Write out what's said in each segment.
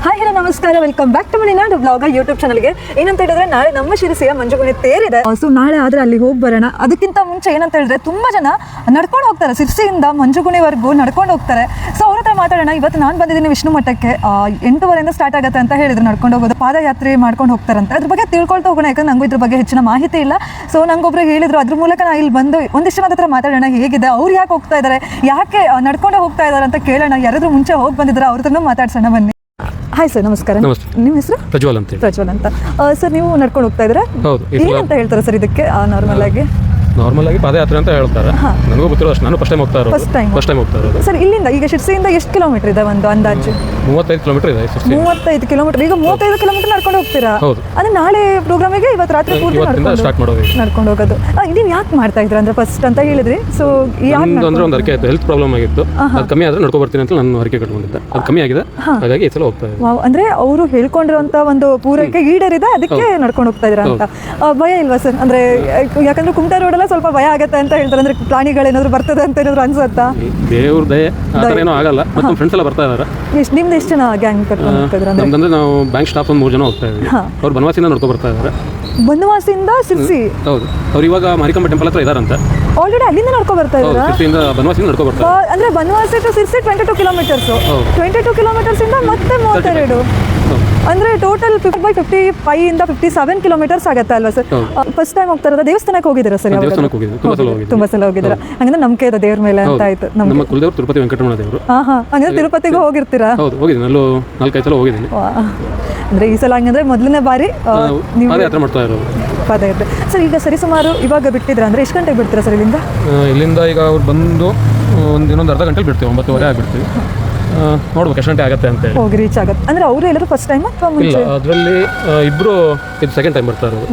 Hi hello ನಮಸ್ಕಾರ, welcome back to Malenadu blog YouTube ಚಾನಲ್ಗೆ. ಏನಂತ ಹೇಳಿದ್ರೆ ನಾಳೆ ನಮ್ಮ ಶಿರಸಿಯ ಮಂಜುಗುಣಿ ತೇರಿದೆ. ಸೊ ನಾಳೆ ಆದರೆ ಅಲ್ಲಿ ಹೋಗಿ ಬರೋಣ. ಅದಕ್ಕಿಂತ ಮುಂಚೆ ಏನಂತ ಹೇಳಿದ್ರೆ ತುಂಬ ಜನ ನಡ್ಕೊಂಡು ಹೋಗ್ತಾರೆ, ಶಿರಸಿಯಿಂದ ಮಂಜುಗುಣಿವರೆಗೂ ನಡ್ಕೊಂಡು ಹೋಗ್ತಾರೆ. ಸೊ ಅವ್ರ ಹತ್ರ ಮಾತಾಡೋಣ. ಇವತ್ತು ನಾನು ಬಂದಿದ್ದೀನಿ ವಿಷ್ಣು ಮಠಕ್ಕೆ. 8:30 ಸ್ಟಾರ್ಟ್ ಆಗುತ್ತೆ ಅಂತ ಹೇಳಿದ್ರು. ನಡ್ಕೊಂಡು ಹೋಗೋದು, ಪಾದಯಾತ್ರೆ ಮಾಡ್ಕೊಂಡು ಹೋಗ್ತಾರಂತೆ. ಅದ್ರ ಬಗ್ಗೆ ತಿಳ್ಕೊಳ್ತಾ ಹೋಗೋಣ, ಯಾಕಂದ್ರೆ ನಂಗೂ ಇದ್ರ ಬಗ್ಗೆ ಹೆಚ್ಚಿನ ಮಾಹಿತಿ ಇಲ್ಲ. ಸೊ ನಂಗೊಬ್ರು ಹೇಳಿದ್ರು, ಅದ್ರ ಮೂಲಕ ನಾನು ಇಲ್ಲಿ ಬಂದು ಒಂದಿಷ್ಟು ಜನ ಹತ್ರ ಮಾತಾಡೋಣ, ಹೇಗಿದೆ, ಅವ್ರು ಯಾಕೆ ಹೋಗ್ತಾ ಇದ್ದಾರೆ, ಯಾಕೆ ನಡ್ಕೊಂಡೇ ಹೋಗ್ತಾ ಇದ್ದಾರೆ ಅಂತ ಕೇಳೋಣ. ಯಾರಾದ್ರೂ ಮುಂಚೆ ಹೋಗಿ ಬಂದಿದ್ರೆ ಅವ್ರ ಹತ್ರನೂ ಮಾತಾಡ್ಸೋಣ ಬನ್ನಿ. ಹಾಯ್ ಸರ್, ನಮಸ್ಕಾರ. ನಿಮ್ಮ ಹೆಸರು? ಪ್ರಜ್ವಲ್ ಅಂತ. ಪ್ರಜ್ವಲ್ ಅಂತ. ಸರ್, ನೀವು ನಡ್ಕೊಂಡು ಹೋಗ್ತಾ ಇದ್ರೆ ಏನಂತ ಹೇಳ್ತಾರೆ ಸರ್ ಇದಕ್ಕೆ? ನಾರ್ಮಲ್ ಆಗಿ ಪಾದಯಾತ್ರೆ ಅಂತ ಹೇಳ್ತಾರೆ. ನನಗೂ ಗೊತ್ತಿರೋ ಅಷ್ಟು, ನಾನು ಫಸ್ಟ್ ಟೈಮ್ ಹೋಗ್ತಾ ಇರೋದು. ಸರ್, ಇಲ್ಲಿಂದ ಈಗ ಶಿರಸಿಯಿಂದ ಎಷ್ಟು ಕಿಲೋಮೀಟರ್ ಇದೆ? ಒಂದು ಅಂದಾಜು 35 ಕಿಲೋಮೀಟರ್ ಇದೆ. 35 ಕಿಲೋಮೀಟರ್. ಈಗ 35 ಕಿಲೋಮೀಟರ್ ನಡ್ಕೊಂಡು ಹೋಗ್ತೀರಾ? ಅಂದ್ರೆ ನಾಳೆ ಪ್ರೋಗ್ರಾಮಿಗೆ ಇವತ್ತು ರಾತ್ರಿ ಪೂರ್ತಿ ನಡ್ಕೊಂಡು ಹೋಗೋದು. ನೀವು ಯಾಕೆ ಮಾಡ್ತಾ ಇದ್ರ ಅಂದ್ರೆ ಫಸ್ಟ್ ಅಂತ ಹೇಳಿದ್ರಿ. ಸೊ ಅಂದ್ರೆ ಒಂದು ಅರಿಕೆ ಆಯ್ತು, ಹೆಲ್ತ್ ಪ್ರಾಬ್ಲಮ್ ಆಗಿತ್ತು. ಅದು ಕಮ್ಮಿ ಆದ್ರೆ ನಡ್ಕೊ ಬರ್ತೀನಿ ಅಂತ ನಾನು ಅರಿಕೆ ಕಟ್ಕೊಂಡಿದ್ದೆ. ಅದು ಕಮ್ಮಿ ಆಗಿದೆ, ಹಾಗಾಗಿ ಈ ಸಲ ಹೋಗ್ತಾ ಇದ್ದೀನಿ. ಅಂದ್ರೆ ಅವರು ಹೇಳ್ಕೊಂಡಿರುವಂತ ಒಂದು ಪೂರೈಕೆ ಈಡೇರಿದೆ, ಅದಕ್ಕೆ ನಡ್ಕೊಂಡು ಹೋಗ್ತಾ ಇದ್ರ ಅಂತ. ಭಯ ಇಲ್ವಾ ಸರ್? ಅಂದ್ರೆ ಯಾಕಂದ್ರೆ ಕುಮಟಾ ರೋಡ್ ಸ್ವಲ್ಪ ಭಯ ಆಗತ್ತೆ ಅಂತ ಹೇಳ್ತಾರೆ. ಅಂದ್ರೆ ಪ್ರಾಣಿಗಳೇನಾದ್ರು ಬರ್ತದೆ ಅಂತ ಏನಾದ್ರು ಅನ್ಸುತ್ತಾ? ದೇವ್ರ ದಯೆ ಆ ಥರ ಏನೂ ಆಗಲ್ಲ. ಮತ್ತೆ ನಮ್ಮ ಫ್ರೆಂಡ್ಸ್ ಎಲ್ಲ ಬರ್ತಾ ಇದ್ದಾರೆ. ನಿಮ್ದು ಎಷ್ಟು ಜನ ಗ್ಯಾಂಗ್ ಕಟ್ಕೊಂಡು ಹೋಗ್ತಿದ್ರೆ? ನಮ್ದಂದ್ರೆ ನಾವು ಬ್ಯಾಂಕ್ ಸ್ಟಾಫ್ ಒಂದು 3 ಜನ ಹೋಗ್ತಾ ಇದ್ದೀವಿ. ಅವ್ರು ಬನವಾಸಿಯಿಂದ ನಡ್ಕೊ ಬರ್ತಾ ಇದ್ದಾರೆ. ಬನವಾಸಿಯಿಂದ ಶಿರಸಿ? ಹೌದು. ಅವ್ರು ಇವಾಗ ಮಾರಿಕಂಬ ಟೆಂಪಲ್ ಹತ್ರ ಇದಾರಂತೆ. ಆಲ್ರೆಡಿ ಅಲ್ಲಿಂದ ನಡ್ಕೊ ಬರ್ತಾ ಇದ್ದಾರೆ. ಶಿರಸಿಯಿಂದ ಬನವಾಸಿಯಿಂದ ನಡ್ಕೊ ಬರ್ತಾರೆ. ಅಂದ್ರೆ Banavasi to Sirsi 22 kilometres. 22 kilometres ಇಂದ ಮತ್ತೆ 32. ಅಂದ್ರೆ ಟೋಟಲ್ 50/55 ಇಂದ 57 ಕಿಲೋಮೀಟರ್ಸ್ ಆಗತ್ತೆ ಅಲ್ವಾ ಸರ್? ಫಸ್ಟ್ ಟೈಮ್ ಹೋಗ್ತಾ ಇರೋದು. ದೇವಸ್ಥಾನಕ್ಕೆ ಹೋಗಿದ್ದೀರಾ ಸರ್? ತುಂಬಾ ಸಲ ಹೋಗಿದ್ದೀರಾ? ಹಂಗಂದ್ರೆ ನಂಬಿಕೆ ಇದೆ ದೇವ್ರ ಮೇಲೆ ಅಂತ ಆಯ್ತು. ನಮ್ಮ ಕುಲದೇವರು ತಿರುಪತಿ ವೆಂಕಟರಮಣ ದೇವರು. ಹಂಗಂದ್ರೆ ತಿರುಪತಿಗೂ ಹೋಗಿರ್ತೀರಾ? ಹೌದು, ಹೋಗಿದ್ದೀನಿ. 4-5 ಸಲ ಹೋಗಿದ್ದೀನಿ. ಅಂದ್ರೆ ಈ ಸಲ ಹಂಗಂದ್ರೆ ಮೊದಲನೇ ಬಾರಿ ನೀವು ಪಾದಯಾತ್ರೆ ಮಾಡ್ತಾ ಇರೋದು. ಪಾದಯಾತ್ರೆ ಸರ್. ಈಗ ಸರಿಸುಮಾರು ಇವಾಗ ಬಿಟ್ಟಿದ್ರ ಅಂದ್ರೆ ಎಷ್ಟು ಗಂಟೆಗೆ ಬಿಡ್ತೀರಾ ಸರ್ ಇಲ್ಲಿಂದ? ಈಗ ಅವ್ರು ಬಂದು ಇನ್ನೊಂದು ಅರ್ಧ ಗಂಟೆಗೆ ಬಿಡ್ತೀವಿ. 9:30 ಆಗಿಬಿಡ್ತೀವಿ. ನೋಡ್ಬೇಕು ಎಷ್ಟು ಗಂಟೆ ಆಗುತ್ತೆ ಅಂತ ಹೇಳಿ. ಹೋಗಿ ರೀಚ್ ಆಗುತ್ತೆ ಅಂದ್ರೆ ಅವರು ಎಲ್ಲರೂ ಫಸ್ಟ್ ಟೈಮ್ ಅಥವಾ ಮುಂಚೆ? ಅದರಲ್ಲಿ ಇಬ್ಬರು ಇದು ಸೆಕೆಂಡ್ ಟೈಮ್ ಬರ್ತಾ ಇರೋದು.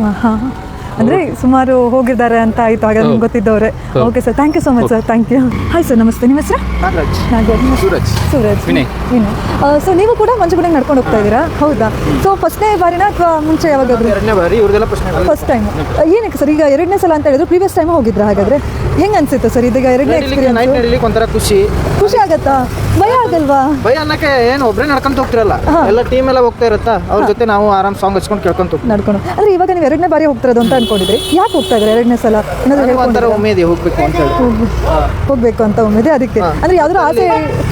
ಅಂದ್ರೆ ಸುಮಾರು ಹೋಗಿದ್ದಾರೆ ಅಂತ ಆಯ್ತು. ಹಾಗೆ ನಮ್ಗೆ ಗೊತ್ತಿದ್ದವ್ರೆ. Okay sir, thank you so much sir. Thank you. Hi sir, ನಮಸ್ತೆ. ನಿಮ್ಮ ಹೆಸರು? ನಾಗರಾಜ್. ಸೂರಜ್. ವಿನಯ್. ಸೊ ನೀವು ಕೂಡ ಮಂಜುಗುಣಿಗೆ ನಡ್ಕೊಂಡು ಹೋಗ್ತಾ ಇದ್ದೀರಾ? ಹೌದಾ? ಸೊ ಫಸ್ಟ್ನೇ ಬಾರಿನ ಅಥವಾ ಮುಂಚೆ ಯಾವಾಗಾದ್ರೂ? First time. ಏನಕ್ಕೆ ಸರ್? ಈಗ 2ನೇ ಸಲ ಅಂತ ಹೇಳಿದ್ರು, ಪ್ರೀವಿಯಸ್ ಟೈಮ್ ಹೋಗಿದ್ರಾ? ಹಾಗಾದ್ರೆ ಹೆಂಗ್ ಅನ್ಸುತ್ತೆ ಸರ್ ಇದೀಗ 2ನೇ ಎಕ್ಸ್ಪೀರಿಯನ್ಸ್? ಒಂಥರ ಖುಷಿ ಆಗತ್ತಾ? ಭಯ ಆಗಲ್ವಾ? ಭಯ ಅನ್ನಕ್ಕೆ ಏನು ಒಬ್ಬರೇ ನಡ್ಕೊಂತ ಹೋಗ್ತಿರಲ್ಲ, ಎಲ್ಲ ಟೀಮ್ ಎಲ್ಲ ಹೋಗ್ತಾ ಇರುತ್ತಾ, ಅವ್ರ ಜೊತೆ ನಾವು ಆರಾಮ್ ಸಾಂಗ್ ಹಚ್ಕೊಂಡು ಕೇಳ್ಕೊಂತ ನಡ್ಕೊಂಡು. ಅಂದ್ರೆ ಇವಾಗ ನೀವು 2ನೇ ಬಾರಿ ಹೋಗ್ತಿರೋದು ಅಂತ ಅನ್ಕೊಂಡಿದ್ರಿ. ಯಾಕೆ ಹೋಗ್ತಾ ಇದ್ರೆ 2ನೇ ಸಲ? ಒಂಥರ ಉಮೇದಿ ಹೋಗ್ಬೇಕು ಅಂತ ಹೇಳಿ. ಹೋಗ್ಬೇಕು ಅಂತ ಉಮೇದಿ. ಅದಕ್ಕೆ ಅಂದ್ರೆ ಯಾವ್ದಾದ್ರು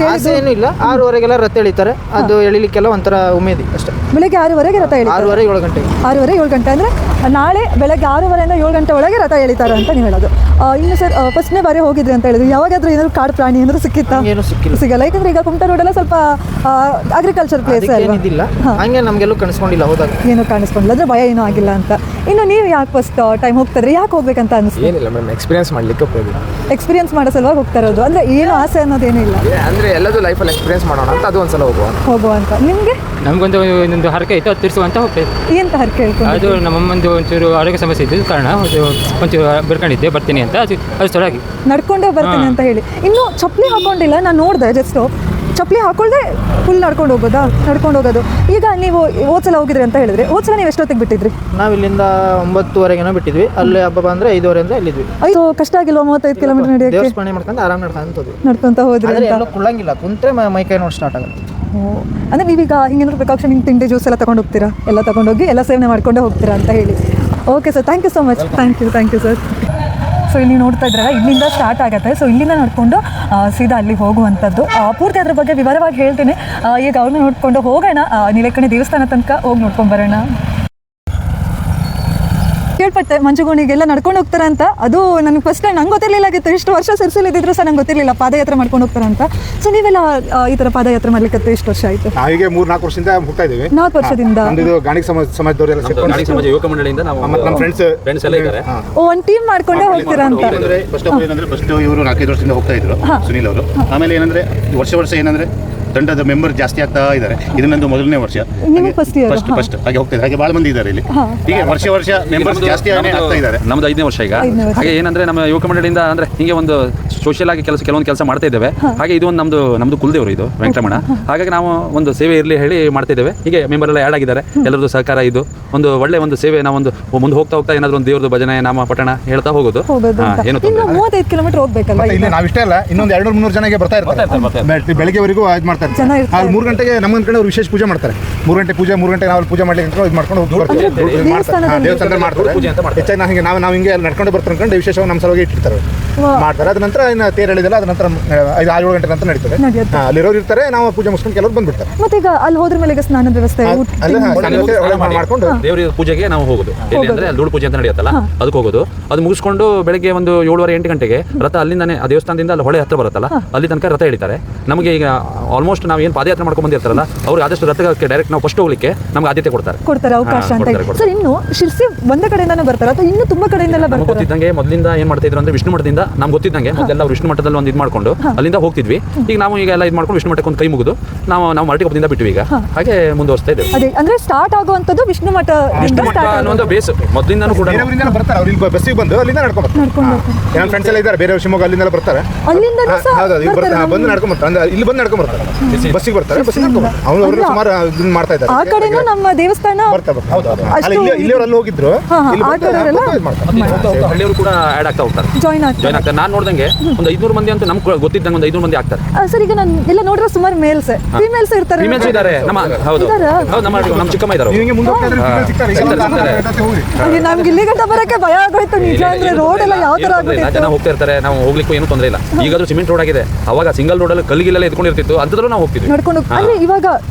ಆಸೆ ಏನೂ ಇಲ್ಲ. 6:30 ರಥ ಎಳಿತಾರೆ. ಅದು ಎಳಿಲಿಕ್ಕೆಲ್ಲ ಒಂಥರ ಉಮೇದಿ ಅಷ್ಟೇ. ಬೆಳಗ್ಗೆ 6:30 ರಥ ಎಳಿ? 6:30-7 ಗಂಟೆ. 6:30-7 ಗಂಟೆ ಅಂದ್ರೆ ನಾಳೆ ಬೆಳಗ್ಗೆ 6:30 ಇಂದ 7 ಗಂಟೆ ಒಳಗೆ ರಥ ಎಳಿತಾರೆ ಅಂತ ನೀವು ಹೇಳೋದು. ಇನ್ನು ಸರ್, ಫಸ್ಟ್ನೇ ಬಾರಿ ಹೋಗಿದ್ರಿ ಅಂತ ಹೇಳಿದ್ರಿ. ಯಾವಾಗಾದ್ರೂ ಏನಾದ್ರು ಕಾಡು ಪ್ರಾಣಿ ಏನಾದ್ರು ಸಿಕ್ಕಿತ್ತಾ? ಏನು ಸಿಗಲ್ಲ. ಯಾಕಂದ್ರೆ ಈಗ ಕುಮಟಾ ರೋಡ್ ಎಲ್ಲ ಸ್ವಲ್ಪ ಅಗ್ರಿಕಲ್ಚರ್ ಪ್ಲೇಸ್ ಏನಿಲ್ಲ, ಹಂಗೆ ನಮ್ಗೆಲ್ಲೂ ಕಾಣಿಸ್ಕೊಂಡಿಲ್ಲ. ಹೋದಾಗ ಏನು ಕಾಣಿಸ್ಕೊಂಡಿಲ್ಲ, ಅಂದ್ರೆ ಭಯ ಏನೂ ಆಗಿಲ್ಲ ಅಂತ. ಇನ್ನು ನೀವು ಯಾಕೆ ಫಸ್ಟ್ ಟೈಮ್ ಹೋಗ್ತಿದ್ರಿ? ಯಾಕೆ ಹೋಗ್ಬೇಕಂತ ಅನಿಸ್ತು? ಏನಿಲ್ಲ ಮೇಡಮ್, ಎಕ್ಸ್ಪೀರಿಯನ್ಸ್ ಮಾಡ್ಲಿಕ್ಕೆ ಹೋಗಿ. ಎಕ್ಸ್ಪೀರಿಯನ್ಸ್ ಮಾಡೋ ಸಲುವಾಗಿ ಹೋಗ್ತಾ ಇರೋದು. ಅಂದ್ರೆ ಏನು ಆಸೆ ಅನ್ನೋದೇನೂ ಇಲ್ಲ, ಅಂದ್ರೆ ಎಲ್ಲದೂ ಲೈಫಲ್ಲಿ ಎಕ್ಸ್ಪೀರಿಯನ್ಸ್ ಮಾಡೋಣ ಅಂತ. ಅದು ಒಂದ್ಸಲ ಹೋಗುವ ಅಂತ. ನಿಮಗೆ? ನಮಗೊಂದು ಹರಕೆ ಇತ್ತು, ಅದು ತಿರ್ಸುವಂತ ಹೋಗ್ತೇವೆ. ಎಂತ ಹರಕೆ ಹೇಳ್ಕೊಂಡು? ಅದು ನಮ್ಮಮ್ಮಂದು ಒಂಚೂರು ಆರೋಗ್ಯ ಸಮಸ್ಯೆ ಇದ್ದ ಕಾರಣ ಒಂಚೂರು ಬರ್ಕೊಂಡಿದ್ದೆ, ಬರ್ತೀನಿ ಅಂತ. ಅದು ಸೊಳಗಿ ನಡ್ಕೊಂಡೇ ಬರ್ತೀನಿ ಅಂತ ಹೇಳಿ. ಇನ್ನು ಚಪ್ಪಲಿ ಹಾಕೊಂಡಿಲ್ಲ, ನಾನು ನೋಡಿದೆ. ಜಸ್ಟ್ ಚಪ್ಪಲಿ ಹಾಕೊಳ್ದೆ ಫುಲ್ ನಡ್ಕೊಂಡು ಹೋಗೋದು. ಈಗ ನೀವು ಹೋದ್ಸಲ ಹೋಗಿದ್ರಿ ಅಂತ ಹೇಳಿದ್ರಿ. ಹೋದ್ಸಲ ನೀವು ಎಷ್ಟೊತ್ತಿಗೆ ಬಿಟ್ಟಿದ್ರಿ? ನಾವು ಇಲ್ಲಿಂದ 9:30 ಬಿಟ್ಟಿದ್ವಿ. ಅಲ್ಲಿ ಹಬ್ಬ ಬಂದ್ರೆ 5:30 ಇಲ್ಲಿದ್ವಿ. ಅದು ಕಷ್ಟ ಆಗಿಲ್ವಾ 35 ಕಿಲೋಮೀಟರ್ ನಡೆಯೋಕೆ? ದೇವಸ್ಥಾನ ಮಾಡ್ಕೊಂಡು ಆರಾಮ್ ನಡ್ಕೊಂತ ಹೋದ್ರಿ ಅಂತ? ಕುಳ್ಳಂಗಿಲ್ಲ, ಕುಂತ್ರೆ ಮೈಕೈ ನೋಡಿ ಸ್ಟಾರ್ಟ್ ಆಗುತ್ತೆ. ಅಂದ್ರೆ ನೀವೀಗ ಹಿಂಗೇನಾದ್ರು ಪ್ರಿಕಾಕ್ಷನ್, ಹಿಂಗೆ ತಿಂಡಿ ಜ್ಯೂಸ್ ಎಲ್ಲ ತಗೊಂಡು ಹೋಗ್ತೀರಾ? ಎಲ್ಲ ತಗೊಂಡೋಗಿ ಎಲ್ಲ ಸೇವನೆ ಮಾಡ್ಕೊಂಡೇ ಹೋಗ್ತೀರಾ ಅಂತ ಹೇಳಿ. Okay sir, thank you so much. Thank you sir. So ಇಲ್ಲಿ ನೋಡ್ತಾ ಇದ್ರಲ್ಲ, ಇಲ್ಲಿಂದ ಸ್ಟಾರ್ಟ್ ಆಗುತ್ತೆ. ಸೊ ಇಲ್ಲಿಂದ ನಡ್ಕೊಂಡು ಸೀದಾ ಅಲ್ಲಿ ಹೋಗುವಂಥದ್ದು. ಪೂರ್ತಿ ಅದ್ರ ಬಗ್ಗೆ ವಿವರವಾಗಿ ಹೇಳ್ತೀನಿ. ಈಗ ಅವ್ರನ್ನ ನೋಡ್ಕೊಂಡು ಹೋಗೋಣ. ನೀಲಕಣಿ ದೇವಸ್ಥಾನ ತನಕ ಹೋಗಿ ನೋಡ್ಕೊಂಡು ಬರೋಣ. ಕೇಳ್ಪಟ್ಟೆ ಮಂಜುಗುಣಿಗೆಲ್ಲ ನಡ್ಕೊಂಡು ಹೋಗ್ತಾರೆ ಅಂತ. ಅದು ನನಗೆ ಫಸ್ಟ್ ಟೈಮ್, ನಂಗೆ ಗೊತ್ತಿರಲಿಲ್ಲಾಗಿತ್ತು. ಇಷ್ಟು ವರ್ಷ ಸಿರ್ಸಿಲ್ ಇದ್ದಿದ್ರು ಸಹ ನಂಗೆ ಗೊತ್ತಿರಲಿಲ್ಲ ಪಾದಯಾತ್ರೆ ಮಾಡ್ಕೊಂಡು ಹೋಗ್ತಾರೆ ಅಂತ. ಸೊ ನೀವೆಲ್ಲ ಈ ಥರ ಪಾದಯಾತ್ರೆ ಮಾಡ್ಲಿಕ್ಕೆ ಎಷ್ಟು ವರ್ಷ ಆಯಿತು? ನಾವೀಗ 3-4 ವರ್ಷದಿಂದ ಹೋಗ್ತಾ ಇದ್ದೀವಿ. 4 ವರ್ಷದಿಂದ. ನಮ್ಮದು ಗಾಣಿಗ ಸಮಾಜದವರೆಲ್ಲ ಸಮಾಜ ಯುವಕ ಮಂಡಳಿಯಿಂದ ನಾವು ನಮ್ಮ ಫ್ರೆಂಡ್ಸ್ ಎಲ್ಲ ಇದ್ದಾರೆ. ಒಂದು ಟೀಮ್ ಮಾಡ್ಕೊಂಡೇ ಹೋಗ್ತೀರಾ ಅಂತ? ಫಸ್ಟ್ ಇವರು 4-5 ವರ್ಷದಿಂದ ಹೋಗ್ತಾ ಇದ್ರು, ಸುನೀಲ್ ಅವರು. ಆಮೇಲೆ ಏನಂದ್ರೆ ವರ್ಷ ಏನಂದ್ರೆ ತಂಡದ ಮೆಂಬರ್ ಜಾಸ್ತಿ ಆಗ್ತಾ ಇದ್ದಾರೆ. ಇದು ನಂದು ಮೊದಲನೇ ವರ್ಷ. ಫಸ್ಟ್ ಹಾಗೆ ಹೋಗ್ತಿದ್ದಾರೆ. ಹಾಗೆ ಭಾಳ ಮಂದಿ ಇದ್ದಾರೆ ಇಲ್ಲಿ. ಹೀಗೆ ವರ್ಷ ಮೆಂಬರ್ಸ್ ಜಾಸ್ತಿ ಆಗ್ತಾ ಇದ್ದಾರೆ. ನಮ್ದು 5ನೇ ವರ್ಷ ಈಗ. ಹಾಗೆ ಏನಂದ್ರೆ ನಮ್ಮ ಯುವಕ ಮಂಡಳಿಯಿಂದ ಅಂದ್ರೆ ಹಿಂಗೆ ಒಂದು ಸೋಷಿಯಲ್ ಆಗಿ ಕೆಲವೊಂದು ಕೆಲಸ ಮಾಡ್ತಾ ಇದ್ದೇವೆ. ಹಾಗೆ ಇದು ಒಂದು ನಮ್ದು ಕುಲದೇವರು ಇದು ವೆಂಕಟರಮಣ. ಹಾಗಾಗಿ ನಾವು ಒಂದು ಸೇವೆ ಇರಲಿ ಹೇಳಿ ಮಾಡ್ತಾ ಇದ್ದೇವೆ. ಹೀಗೆ ಮೆಂಬರ್ ಎಲ್ಲ ಆ್ಯಡ್ ಆಗಿದ್ದಾರೆ. ಎಲ್ಲರದ್ದು ಸಹಕಾರ ಇದು ಒಂದು ಒಳ್ಳೆ ಒಂದು ಸೇವೆ. ನಾವು ಒಂದು ಮುಂದೆ ಹೋಗ್ತಾ ಏನಾದ್ರು ಒಂದು ದೇವ್ರದ್ದು ಭಜನೆ ನಾಮ ಪಠಣ ಹೇಳ್ತಾ ಹೋಗೋದು. ಏನು 35 ಕಿಲೋಮೀಟರ್ ಹೋಗ್ಬೇಕಲ್ಲ. ನಾವಿಷ್ಟೇ ಅಲ್ಲ, ಇನ್ನೊಂದು 200-300 ಜನಕ್ಕೆ ಬರ್ತಾ ಇರ್ತಾರೆ. ಬೆಳಗ್ಗೆವರೆಗೂ ಇದು ಮಾಡ್ತಾರೆ. ಇರ್ತಾರೆ. ಜನ ಇರ್ತಾರೆ. ಅಲ್ಲಿ 3 ಗಂಟೆಗೆ ನಮ್ಮ ಕಡೆ ಅವ್ರು ವಿಶೇಷ ಪೂಜೆ ಮಾಡ್ತಾರೆ. 3 ಗಂಟೆ ಪೂಜೆ, 3 ಗಂಟೆಗೆ ನಾವು ಪೂಜೆ ಮಾಡ್ಲಿಕ್ಕೆ ಇದು ಮಾಡ್ಕೊಂಡು ಹೋಗಿ ದೇವಸ್ಥಾನದಲ್ಲಿ ಮಾಡ್ತಾರೆ. ಹೆಚ್ಚಾಗಿ ನಾವು ಹಿಂಗೆ ನಡ್ಕೊಂಡು ಬರ್ತಾರೆ ಅನ್ಕೊಂಡು ವಿಶೇಷವಾಗಿ ನಮ್ಮ ಸಲುವಾಗಿ ಇಟ್ಟಿರ್ತಾರೆ, ಮಾಡ್ತಾರೆ. ಅದ ನಂತರ ಇನ್ನು ತೇರು ಹೇಳಿದಲ್ಲ, ಅದ ನಂತರ 5-6 ಗಂಟೆ ನಂತರ ನಡೀತದೆ. ಅಲ್ಲಿರೋರು ಇರ್ತಾರೆ, ನಾವು ಪೂಜೆ ಮುಗಿಸ್ಕೊಂಡು ಕೆಲವರು ಬಂದ್ಬಿಡ್ತಾರೆ. ಮತ್ತೆ ಈಗ ಅಲ್ಲಿ ಹೋದ್ರ ಮೇಲೆ ಈಗ ಸ್ನಾನದ ವ್ಯವಸ್ಥೆ ಮಾಡ್ಕೊಂಡು ದೇವರ ಪೂಜೆಗೆ ನಾವು ಹೋಗೋದು. ಎಲ್ಲಿ ಅಂದ್ರೆ ಧೂಳು ಪೂಜೆ ಅಂತ ನಡೆಯುತ್ತಲ್ಲ, ಅದಕ್ಕೆ ಹೋಗೋದು. ಅದು ಮುಗಿಸ್ಕೊಂಡು ಬೆಳಗ್ಗೆ ಒಂದು 7:30-8 ಗಂಟೆಗೆ ರಥ ಅಲ್ಲಿಂದಾನೆ ಆ ದೇವಸ್ಥಾನದಿಂದ ಅಲ್ಲಿ ಹೊಳೆ ಹತ್ರ ಬರುತ್ತಲ್ಲ, ಅಲ್ಲಿ ತನಕ ರಥ ಎಳಿತಾರೆ. ನಮಗೆ ಈಗ ಆಲ್ಮೋಸ್ಟ್ ನಾವು ಏನು ಪಾದಯಾತ್ರೆ ಮಾಡ್ಕೊಂಡು ಬಂದಿರ್ತಾರಲ್ಲ, ಅವ್ರಿಗೆ ಆದಷ್ಟು ರಥಕ್ಕೆ ಡೈರೆಕ್ಟ್ ನಾವು ಫಸ್ಟ್ ಹೋಗ್ಲಿಕ್ಕೆ ನಮ್ಗೆ ಆದ್ಯತೆ ಕೊಡ್ತಾರೆ ಅವಕಾಶ ಅಂತ. ಸರ್, ಇನ್ನು ಶಿರ್ಸಿ ಒಂದೇ ಕಡೆಯಿಂದಾನೆ ಬರ್ತಾರೆ ಅಥವಾ ಇನ್ನು ತುಂಬಾ ಕಡೆಯಿಂದೆಲ್ಲ ನಮ್ಗೆ ಬರ್ತಾರೆ? ಗೊತ್ತಿದ್ದಂಗೆ ಮೊದಲಿಂದ ಏನ್ ಮಾಡ್ತಾ ಇದ್ರು ಅಂದ್ರೆ ವಿಷ್ಣು ಮಠದಿಂದ ನಮ್ಗೆ ಗೊತ್ತಿದ್ದಂಗೆ ಮೊದಲೆಲ್ಲ ವಿಷ್ಣು ಮಠದಲ್ಲಿ ಒಂದು ಇದು ಮಾಡ್ಕೊಂಡು ಅಲ್ಲಿಂದ ಹೋಗ್ತಿದ್ವಿ. ಈಗ ನಾವು ಈಗ ಎಲ್ಲ ಇದು ಮಾಡ್ಕೊಂಡು ವಿಷ್ಣು ಮಠಕ್ಕೆ ಒಂದು ಕೈ ಮುಗಿದು ನಾವು ಮರಟಿಕೊಪ್ಪದಿಂದ ಬಿಟ್ಟಿವಿ. ಈಗ ಹಾಗೆ ಮುಂದುವರಿಸ್ತಾ ಇದ್ದೇವೆ. ಅದೇ ಅಂದ್ರೆ ಸ್ಟಾರ್ಟ್ ಆಗುವಂತದ್ದು ವಿಷ್ಣು ಮಠ ಅನ್ನೋ ಬೇಸ್ ಮೊದಲಿಂದಾನು ಕೂಡ ಬೇರೆಯವರಿಂದ ಬರ್ತಾರೆ. ಅವ್ರು ಇಲ್ಲಿ ಬಸ್ಸಿಗೆ ಬಂದು ಅಲ್ಲಿಂದ ನಡ್ಕೊಂಡು ನನ್ನ ಫ್ರೆಂಡ್ಸ್ ಎಲ್ಲ ಇದ್ದಾರೆ, ಬೇರೆ ಶಿವಮೊಗ್ಗ ಅಲ್ಲಿಂದ ಬರ್ತಾರೆ. ಅಲ್ಲಿಂದ ಹೌದು, ಬಂದು ನಡ್ಕೊಂಡು ಬರ್ತಾರೆ. ಇಲ್ಲಿ ಬಂದು ನಡ್ಕೊಂಡು ಬರ್ತಾರೆ, ಬಸ್ಸಿಗೆ ಬರ್ತಾರೆ, ಬಸ್ಸಿಗೆ ನಡ್ಕೊಂಡು ಅವ್ರು ಸುಮಾರು ಇದನ್ನ ಮಾಡ್ತಾ ಇದ್ದಾರೆ. ಆ ಕಡೆನೂ ನಮ್ಮ ದೇವಸ್ಥಾನ ಬರ್ತಾರೆ. ಹೌದು, ಇಲ್ಲಿಯವರು ಅಲ್ಲಿ ಹೋಗಿದ್ರು, ಹಳ್ಳಿಯವರು ಕೂಡ ಆಡ್ ಆಗ್ತಾ ಹೋಗ್ತಾರೆ, ಜಾಯ್ನ್ ಆಗ್ತಾರೆ. ನಾನು ನೋಡ್ದಂಗೆ ಒಂದು 500 ಮಂದಿ ಅಂತೂ ನಮ್ಗೆ ಗೊತ್ತಿದ್ದಂಗೆ ಒಂದು 500 ಮಂದಿ ಆಗ್ತಾರೆ. ಸರ್, ಈಗ ನಾನು ಎಲ್ಲ ನೋಡಿದ್ರೆ ಸುಮಾರು ಮೇಲ್ಸ್ ಫಿಮೇಲ್ಸ್ ಇರ್ತಾರೆ. ಫಿಮೇಲ್ಸ್ ಇದ್ದಾರೆ. ಹೌದು, ನಮ್ಮ ಚಿಕ್ಕಮ್ಮ ಇದ್ದಾರೆ. ನಿಮಗೆ ಮುಂದೆ ನಮ್ಗೆ ಇಲ್ಲಿ ಗಂಟ ಬರಕ್ಕೆ ಭಯ ಆಗೋಯ್ತು ನಿಜ. ಅಂದ್ರೆ ರೋಡ್ ಎಲ್ಲ ಯಾವ ತರ ಆಗ್ಬಿಟ್ಟಿತ್ತು. ಜನ ಹೋಗ್ತಾ ಇರ್ತಾರೆ, ನಾವು ಹೋಗ್ಲಿಕ್ಕೂ ಏನು ತೊಂದರೆ ಇಲ್ಲ. ಈಗಾದ್ರೂ ಸಿಮೆಂಟ್ ರೋಡ್ ಆಗಿದೆ. ಅವಾಗ ಸಿಂಗಲ್ ರೋಡ್ ಅಲ್ಲಿ ಕಲ್ಲಿಗೆಲ್ಲ ಎತ್ಕೊಂಡಿರ್ತಿತ್ತು, ಅಂತದ್ರೂ ನಾವು ಹೋಗ್ತಿದ್ವಿ ನಡ್ಕೊಂಡು. ಅಂದ್ರೆ ಇವಾಗ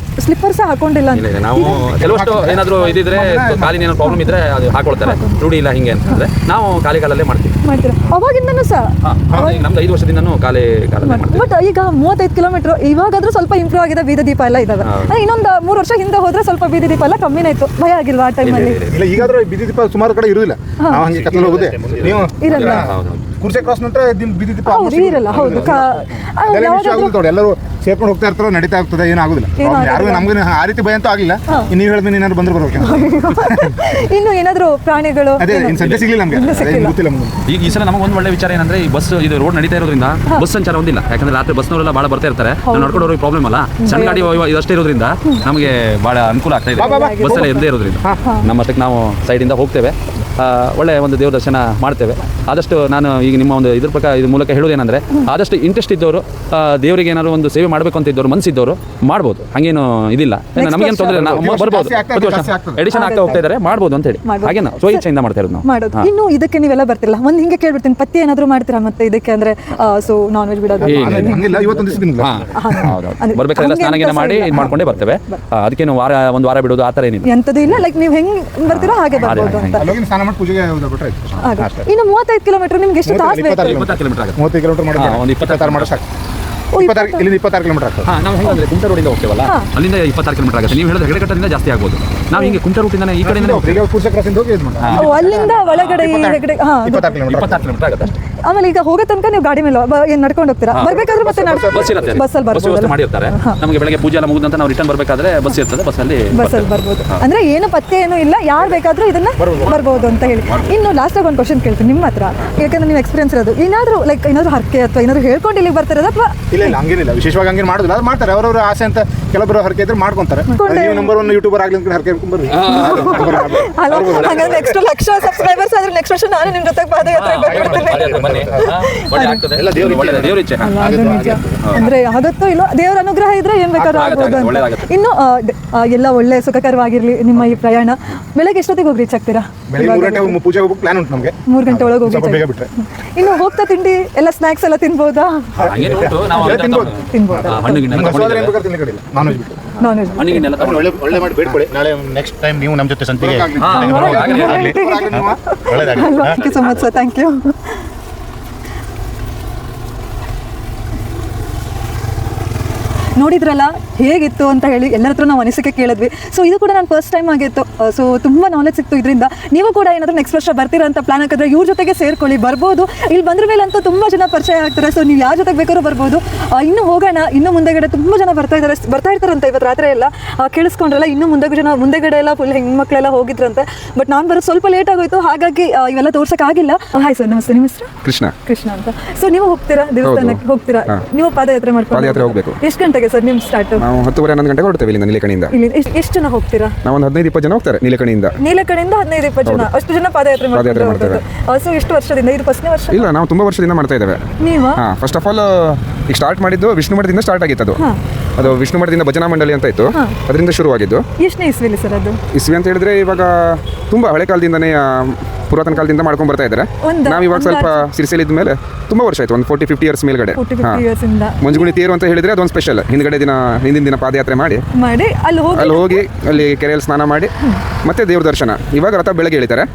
ಸ್ಲಿಪ್ಪರ್ಸ್ ಹಾಕೊಂಡಿಲ್ಲ ಅಂತ. ನಾವು ಕೆಲವಷ್ಟು ಏನಾದ್ರು ಇದಿದ್ರೆ ಕಾಲಿನ ಏನೋ ಪ್ರಾಬ್ಲಮ್ ಇದ್ರೆ ಅದು ಹಾಕೊಳ್ತಾರೆ, ರೂಢಿ ಇಲ್ಲ ಹಿಂಗೆ ಅಂತಂದ್ರೆ ನಾವು ಕಾಲಲ್ಲೇ ಮಾಡ್ತೀವಿ. ಮಾಡ್ತೀರಾ? ಅವಾಗಿಂದನೂ ಸಹ ನಮ್ದು 5 ವರ್ಷದಿಂದನೂ ಕಾಲಲ್ಲೇ ಮಾಡ್ತೀವಿ. ಬಟ್ ಈಗ 35 ಕಿಲೋಮೀಟರ್ ಇವಾಗಾದ್ರೂ ಸ್ವಲ್ಪ ಇಂಪ್ರೂವ್ ಆಗಿದೆ, ಬೀದಿ ದೀಪ ಎಲ್ಲ ಇದಾವೆ. ಇನ್ನೊಂದು 3 ವರ್ಷ ಹಿಂದೆ ಹೋದ್ರೆ ಸ್ವಲ್ಪ ಬೀದಿ ದೀಪ ಎಲ್ಲ ಕಮ್ಮಿನೇ ಇತ್ತು. ಭಯ ಆಗಿಲ್ವಾ ಆ ಟೈಮಲ್ಲಿ? ಇಲ್ಲ, ಈಗಾದ್ರೂ ಬೀದಿ ದೀಪ ಸುಮಾರು ಕಡೆ ಇರುವುದಿಲ್ಲ. ನಾವು ಹಂಗೆ ಕತ್ಕೊಂಡು ಹೋಗುದೇ, ನೀವು ಇರಲ್ಲ. ಕುರ್ಸೆ ಕ್ರಾಸ್ ನಂತರ ಬೀದಿ ದೀಪ ಇರಲ್ಲ. ಹೌದು, ಎಲ್ಲರೂ ಸೇರ್ಕೊಂಡು ಹೋಗ್ತಾ ಇರ್ತಾರೋ, ನಡೀತಾ ಹೋಗ್ತದೆ, ಏನಾಗುದಿಲ್ಲ. ಯಾರು ನಮ್ಗೆ ಆ ರೀತಿ ಭಯ ಅಂತೂ ಆಗಿಲ್ಲ. ನೀವು ಹೇಳಿದ್ರೆ ಏನಾದ್ರು ಬಂದ್ರು ಬರ್ಬೇಕು. ಇನ್ನು ಏನಾದ್ರು ಪ್ರಾಣಿಗಳು ಅದೇ ಸದ್ಯ ಸಿಗ್ಲಿಲ್ಲ ನಮ್ಗೆ, ಗೊತ್ತಿಲ್ಲ. ಈಗ ಈ ಸಲ ನಮಗೆ ಒಂದು ಒಳ್ಳೆ ವಿಚಾರ ಏನಂದ್ರೆ, ಈ ಬಸ್ ಇದು ರೋಡ್ ನಡೀತಾ ಇರೋದ್ರಿಂದ ಬಸ್ ಸಂಚಾರ ಒಂದಿಲ್ಲ. ಯಾಕಂದ್ರೆ ರಾತ್ರಿ ಬಸ್ನವರೆಲ್ಲ ಭಾಳ ಬರ್ತಾ ಇರ್ತಾರೆ, ನಡ್ಕೊಂಡು ಹೋಗಿ ಪ್ರಾಬ್ಲಮ್ ಅಲ್ಲ. ಸಣ್ಣ ಗಾಡಿ ಇದಷ್ಟೇ ಇರೋದ್ರಿಂದ ನಮಗೆ ಭಾಳ ಅನುಕೂಲ ಆಗ್ತಾ ಇದೆ. ಬಸ್ ಎಲ್ಲ ಇಲ್ಲದೆ ಇರೋದ್ರಿಂದ ನಮ್ಮಷ್ಟಕ್ಕೆ ನಾವು ಸೈಡಿಂದ ಹೋಗ್ತೇವೆ, ಒಳ್ಳೆ ಒಂದು ದೇವ್ರ ದರ್ಶನ ಮಾಡ್ತೇವೆ. ಆದಷ್ಟು ನಾನು ಈಗ ನಿಮ್ಮ ಒಂದು ಇದ್ರ ಪ್ರಕಾರ ಇದ್ರ ಮೂಲಕ ಹೇಳೋದೇನೆಂದರೆ, ಆದಷ್ಟು ಇಂಟ್ರೆಸ್ಟ್ ಇದ್ದವರು, ದೇವರಿಗೆ ಏನಾದ್ರು ಒಂದು ಸೇವೆ ಮಾಡಬೇಕು ಅಂತ ಇದ್ದವರು, ಮನಸ್ಸಿದ್ದವರು ಮಾಡ್ಬೋದು. ಹಂಗೇನು ಇದಿಲ್ಲ, ನಮಗೇನು ತೊಂದರೆ ಇಲ್ಲ. ಬರ್ಬೋದು, ಎಡಿಷನ್ ಆಗ್ತಾ ಹೋಗ್ತಾ ಇದ್ದಾರೆ, ಮಾಡ್ಬೋದು ಅಂತ ಹೇಳಿ ಹಾಗೆ ನಾವು ಸ್ವಇಚ್ಛೆಯಿಂದ ಮಾಡ್ತಾ ಇರೋದು ನಾವು. ಮಾಡೋದು. ಇನ್ನು ಇದಕ್ಕೆ ನೀವೆಲ್ಲ ಬರ್ತಿಲ್ಲ, ಒಂದು ಹಿಂಗೆ ಕೇಳ್ಬಿಡ್ತೀನಿ, ಪತ್ತೆ ಏನಾದ್ರು ಮಾಡ್ತೀರಾ ಮತ್ತೆ ಇದಕ್ಕೆ? ಅಂದ್ರೆ ಸೊ ನಾನ್ ವೆಜ್ ಬಿಡೋದು ಬರ್ಬೇಕಾದ್ರೆ ಸ್ನಾನ ಗೀನ ಮಾಡಿ ಇದು ಮಾಡ್ಕೊಂಡೇ ಬರ್ತೇವೆ. ಅದಕ್ಕೇನು ಒಂದು ವಾರ ಬಿಡೋದು ಆ ಥರ ಏನಿಲ್ಲ, ಎಂಥದ್ದು ಇಲ್ಲ. ಲೈಕ್ ನೀವು ಹೆಂಗ್ ಬರ್ತೀರೋ ಹಾಗೆ ಬರ್ಬೋದು ಅಂತ. ಇನ್ನು 35 ಕಿಲೋಮೀಟರ್ ನಿಮ್ಗೆ ಎಷ್ಟು ತಾಸು ಬೇಕು? 20 ಕಿಲೋಮೀಟರ್ ಆಗುತ್ತೆ. 30 ಕಿಲೋಮೀಟರ್ ಒಂದು 26 ಮಾಡೋ ಸಾಕು. 26 ಕಿಲೋಮೀಟರ್ ಆಗ್ತದೆ. ನಾವು ಹೆಂಗಂದ್ರೆ ಕುಮಟಾ ರೋಡಿಂದ ಹೋಗ್ತೇವಲ್ಲ, ಅಲ್ಲಿಂದ 26 ಕಿಲೋಮೀಟರ್ ಆಗುತ್ತೆ. ನೀವು ಹೇಳಿದ್ರೆ ಹೆಗಡೆಕಟ್ಟದಿಂದ ಜಾಸ್ತಿ ಆಗ್ಬೋದು. ನಾವು ಹಿಂಗೆ ಕುಮಟಾ ರೂಟಿಂದ ಈ ಕಡೆಯಿಂದ ಅಲ್ಲಿಂದ ಒಳಗಡೆ 26 ಕಿಲೋಮೀಟರ್ ಆಗುತ್ತೆ ಅಷ್ಟೇ. ಆಮೇಲೆ ಈಗ ಹೋಗೋ ತನಕ ನೀವು ಗಾಡಿ ಮೇಲೆ ಏನ್ ನಡ್ಕೊಂಡು ಹೋಗ್ತೀರಾ? ಬರ್ಬೇಕಾದ್ರೆ ಮತ್ತೆ ಬಸ್ ಇರುತ್ತೆ, ಬಸ್ಸಲ್ಲಿ ಬಸ್ ವ್ಯವಸ್ಥೆ ಮಾಡಿರ್ತಾರೆ. ನಮಗೆ ಬೆಳಗ್ಗೆ ಪೂಜೆ ಎಲ್ಲ ಮುಗಿದಂತ ನಾವು ರಿಟರ್ನ್ ಬರ್ಬೇಕಾದ್ರೆ ಬಸ್ ಇರ್ತದೆ, ಬಸ್ಸಲ್ಲಿ ಬರ್ಬೋದು. ಅಂದ್ರೆ ಏನು ಪತ್ತೆ ಏನೂ ಇಲ್ಲ, ಯಾರು ಬೇಕಾದ್ರೂ ಇದನ್ನ ಬರ್ಬೋದು ಅಂತ ಹೇಳಿ. ಇನ್ನು ಲಾಸ್ಟ್ ಆಗಿ ಒಂದು ಕ್ವಶನ್ ಕೇಳ್ತೀನಿ ನಿಮ್ಮ ಹತ್ರ, ಯಾಕಂದ್ರೆ ನೀವು ಎಕ್ಸ್ಪೀರಿಯನ್ಸ್ ಇರೋದು. ಏನಾದ್ರು ಲೈಕ್ ಏನಾದ್ರು ಹರಕೆ ಅಥವಾ ಏನಾದ್ರು ಹೇಳ್ಕೊಂಡು ಇಲ್ಲಿಗೆ ಬರ್ತಿರೋದು ಅಥವಾ? ಇಲ್ಲ, ಹಂಗೇನಿಲ್ಲ, ವಿಶೇಷವಾಗಿ ಹಂಗೇನು ಮಾಡೋದಿಲ್ಲ. ಅದು ಮಾಡ್ತಾರೆ, ಅವರವರ ಆಸೆ ಅಂತ ಕೆಲವೊಬ್ಬರು ಹರಕೆ ಇದ್ರೆ ಮಾಡ್ಕೊಂತಾರೆ. ನೀವು ನಂಬರ್ 1 ಯೂಟ್ಯೂಬರ್ ಆಗ್ಲಿ ಅಂತ ಹರಕೆ ಬರ್ರಿ. ಹಾಗಾದ್ರೆ ನೆಕ್ಸ್ಟ್ ಲಕ್ಷ ಸಬ್ಸ್ಕ್ರೈಬರ್ಸ್ ಆದ್ರೆ ನೆಕ್ಸ್ಟ್ ವರ್ಷ ನಾನು ನಿಮ್ಮ ಜೊತೆ ಪಾದಯಾತ್ರೆ ಬರ್ಬಿಡ್ತೀನಿ. ಅಂದ್ರೆ ಆಗುತ್ತೋ ಇಲ್ಲೋ, ದೇವರ ಅನುಗ್ರಹ ಇದ್ರೆ ಏನ್ ಬೇಕಾದ್ರೂ ಆಗ್ಬೋದು ಅಂತ. ಇನ್ನು ಎಲ್ಲ ಒಳ್ಳೆ ಸುಖಕರವಾಗಿರ್ಲಿ ನಿಮ್ಮ ಈ ಪ್ರಯಾಣ. ಬೆಳಗ್ಗೆ ಎಷ್ಟೊತ್ತಿಗೆ ಹೋಗಿ ರೀಚ್ ಆಗ್ತೀರಾ? 3 ಗಂಟೆ ಪೂಜೆ ಹೋಗ್ಬೇಕು ಪ್ಲಾನ್ ಉಂಟು ನಮಗೆ. 3 ಗಂಟೆ ಒಳಗೆ ಹೋಗಿ. ಇನ್ನು ಹೋಗ್ತಾ ತಿಂಡಿ ಎಲ್ಲ ಸ್ನಾಕ್ಸ್ ಎಲ್ಲ ತಿನ್ಬೋದಾ? ನಾನ್ ವೆಜ್ ಒಳ್ಳೆ ಮಾಡಿ ಬೇಡ್ಕೊಳ್ಳಿ. ನಾಳೆ ನೆಕ್ಸ್ಟ್ ಟೈಮ್ ನೀವು ನಮ್ಮ ಜೊತೆ ಸಂತಿಗೆ ಒಳ್ಳೆದಾಗಲಿ. Thank you so much sir, thank you. ನೋಡಿದ್ರಲ್ಲ ಹೇಗಿತ್ತು ಅಂತ ಹೇಳಿ ಎಲ್ಲರ ಹತ್ರ ನಾವು ಅನಿಸಿಕೆ ಕೇಳಿದ್ವಿ. ಸೊ ಇದು ಕೂಡ ನಾನು ಫಸ್ಟ್ ಟೈಮ್ ಆಗಿತ್ತು. ಸೊ ತುಂಬ ನಾಲೆಜ್ ಸಿಕ್ತು ಇದರಿಂದ. ನೀವು ಕೂಡ ಏನಾದರೂ ನೆಕ್ಸ್ಟ್ ವರ್ಷ ಬರ್ತೀರಾ ಅಂತ ಪ್ಲಾನ್ ಹಾಕಿದ್ರೆ ಇವ್ರ ಜೊತೆಗೆ ಸೇರ್ಕೊಳ್ಳಿ, ಬರ್ಬೋದು. ಇಲ್ಲಿ ಬಂದ್ರ ಮೇಲೆ ಅಂತೂ ತುಂಬ ಜನ ಪರಿಚಯ ಆಗ್ತಾರೆ. ಸೊ ನೀವು ಯಾರ ಜೊತೆಗೆ ಬೇಕಾದ್ರೂ ಬರ್ಬೋದು. ಇನ್ನು ಹೋಗೋಣ, ಇನ್ನು ಮುಂದೆಗಡೆ ತುಂಬ ಜನ ಬರ್ತಾ ಇರ್ತಾರಂತೆ ಇವತ್ತು ರಾತ್ರಿ ಎಲ್ಲ ಕೇಳಿಸ್ಕೊಂಡ್ರಲ್ಲ. ಇನ್ನು ಮುಂದೆಗಡೆ ಎಲ್ಲ ಫುಲ್ ಹೆಣ್ಮಕ್ಳೆಲ್ಲ ಹೋಗಿದ್ರಂತೆ. ಬಟ್ ನಾನು ಬರೋದು ಸ್ವಲ್ಪ ಲೇಟ್ ಆಗೋಯ್ತು, ಹಾಗಾಗಿ ಇವೆಲ್ಲ ತೋರ್ಸೋಕ್ಕಾಗಿಲ್ಲ. ಹಾಯ್ ಸರ್, ನಮಸ್ತೆ. ನಿಮ್ಮ ಹೆಸರು? ಕೃಷ್ಣ ಅಂತ. ಸೊ ನೀವು ಹೋಗ್ತೀರಾ ದೇವಸ್ಥಾನಕ್ಕೆ? ಹೋಗ್ತೀರಾ? ನೀವು ಪಾದಯಾತ್ರೆ ಮಾಡ್ಕೊಂಡು ಹೋಗ್ಬೇಕು. ಎಷ್ಟು ಗಂಟೆಗೆ ಸರ್ ನಿಮ್ ಸ್ಟಾರ್ಟ್? ನಾವು 10:30-11 ಗಂಟೆಗೆ ಹೊರಡ್ತೇವೆ ಇಲ್ಲಿಂದ, ನೀಲಕಣಿಯಿಂದ. ಎಷ್ಟು ಜನ ಹೋಗ್ತೀರಾ? ನಾವು ಒಂದು 15-20 ಜನ ಹೋಗ್ತಾರೆ ನೀಲಕಣಿಯಿಂದ. 15-20 ಜನ, ಅಷ್ಟು ಜನ ಪಾದಯಾತ್ರೆ ಮಾಡ್ತಾರೆ. ಸೊ ಎಷ್ಟು ವರ್ಷದಿಂದ ಇದು ಫಸ್ಟ್ನೇ ವರ್ಷ? ಇಲ್ಲ, ನಾವು ತುಂಬಾ ವರ್ಷದಿಂದ ಮಾಡ್ತಾ ಇದ್ದೇವೆ. ನೀವು ಫಸ್ಟ್ ಆಫ್ ಆಲ್ ಈಗ ಸ್ಟಾರ್ಟ್ ಮಾಡಿದ್ದು ವಿಷ್ಣು ಮಠದಿಂದ ಸ್ಟಾರ್ಟ್ ಆಗಿತ್ತು ಅದು. ಅದು ವಿಷ್ಣು ಮಠದಿಂದ ಭಜನಾ ಮಂಡಳಿ ಅಂತ ಇತ್ತು, ಅದರಿಂದ ಶುರುವಾಗಿದ್ದು. ಎಷ್ಟನೇ ಇಸ್ವಿಲಿ ಸರ್ ಅದು? ಇಸ್ವಿ ಅಂತ ಹೇಳಿದ್ರೆ ಇವಾಗ ತುಂಬ ಹಳೆ ಕಾಲದಿಂದನೇ ಪುರಾತನ ಕಾಲದಿಂದ ಮಾಡ್ಕೊಂಡು ಬರ್ತಾ ಇದ್ದಾರೆ. ನಾವು ಇವಾಗ ಸ್ವಲ್ಪ ಸಿರಿಸೇಲಿ ಇದ್ದ ಮೇಲೆ ತುಂಬ ವರ್ಷ ಆಯ್ತು, ಒಂದು 40-50 ಇಯರ್ಸ್ ಮೇಲ್ಗಡೆ. 40-50 years ಇಂದ ಮಂಜುಗುಣಿ ತೇರು ಅಂತ ಹೇಳಿದ್ರೆ ಅದೊಂದು ಸ್ಪೆಷಲ್. ಹಿಂದಿನ ದಿನ ಪಾದಯಾತ್ರೆ ಮಾಡಿ ಅಲ್ಲಿ ಹೋಗಿ ಅಲ್ಲಿ ಕೆರೆಯಲ್ಲಿ ಸ್ನಾನ ಮಾಡಿ ಮತ್ತೆ ದೇವ್ರ ದರ್ಶನ. ಇವಾಗ ರಥ ಬೆಳಗ್ಗೆ ಎಳಿತಾರೆ.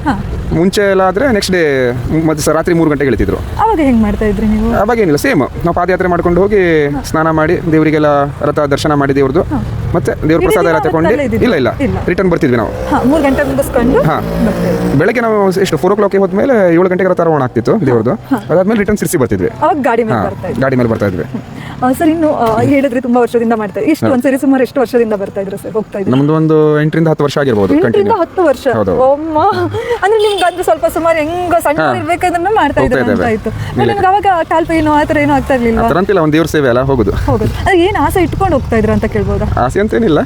ಮುಂಚೆ ಎಲ್ಲ ಆದರೆ ನೆಕ್ಸ್ಟ್ ಡೇ ಮತ್ತೆ ರಾತ್ರಿ 3 ಗಂಟೆಗೆ ಎಳಿತಿದ್ರು. ಅವಾಗ ಹೆಂಗೆ ಮಾಡ್ತಾ ಇದ್ರಿ ನೀವು? ಅವಾಗ ಏನಿಲ್ಲ, ಸೇಮ್ ನಾವು ಪಾದಯಾತ್ರೆ ಮಾಡ್ಕೊಂಡು ಹೋಗಿ ಸ್ನಾನ ಮಾಡಿ ದೇವರಿಗೆಲ್ಲ ರಥ ದರ್ಶನ ಮಾಡಿ ದೇವ್ರದ್ದು ಮತ್ತೆ ದೇವ್ರ ಪ್ರಸಾದ ಎಲ್ಲ ತಗೊಂಡು ಇಲ್ಲ ರಿಟರ್ನ್ ಬರ್ತಿದ್ವಿ ನಾವು. 3 ಗಂಟೆ ಮುಗಿಸ್ಕೊಂಡು ಬೆಳಗ್ಗೆ ನಾವು ಎಷ್ಟು 4 o'clock ಹೋದ್ಮೇಲೆ 7 ಗಂಟೆಗೆ ರಥ ರವಾನ ಆಗ್ತಿತ್ತು ದೇವ್ರದ್ದು. ಅದಾದ್ಮೇಲೆ ರಿಟರ್ನ್ ಸಿರ್ಸಿ ಬರ್ತಿದ್ವಿ. ಅವಾಗ ಗಾಡಿ ಮೇಲೆ ಬರ್ತಾ ಇದ್ವಿ. ಸರ್ ಇನ್ನು ಹೇಳಿದ್ರೆ ತುಂಬಾ ವರ್ಷದಿಂದ ಮಾಡ್ತಾ ಇದ್ರಿ. ಇಷ್ಟು ಒಂದ್ಸರಿ ಸುಮಾರು ಎಷ್ಟು ವರ್ಷದಿಂದ ಬರ್ತಾ ಇದ್ರು ಸರ್, ಹೋಗ್ತಾ ಇದ್ರಿ? ನಮ್ದು ಒಂದು 8ರಿಂದ 10 ವರ್ಷ ಆಗಿರ್ಬೋದು. 8ರಿಂದ 10 ವರ್ಷ. ಅಮ್ಮ, ಅಂದ್ರೆ ನಿಮ್ಗೆ ಅಂದ್ರೆ ಸ್ವಲ್ಪ ಸುಮಾರು ಹೆಂಗ ಸಣ್ಣ ಇರ್ಬೇಕಾದ್ರೆ ಮಾಡ್ತಾ ಇದ್ರೆ ಅಂತ ಆಯ್ತು. ನಿಮ್ಗೆ ಅವಾಗ ಕಾಲ್ ಪೇನು ಆ ಥರ ಏನೂ ಆಗ್ತಾ ಇರ್ಲಿಲ್ಲ? ಅಂತಿಲ್ಲ, ಒಂದು ದೇವ್ರ ಸೇವೆ ಅಲ್ಲ, ಹೋಗುದು. ಅದೇ ಏನು ಆಸೆ ಇಟ್ಕೊಂಡು ಹೋಗ್ತಾ ಇದ್ರ ಅಂತ ಕೇಳ್ಬೋದಾ? ಆಸೆ ಅಂತೇನಿಲ್ಲ,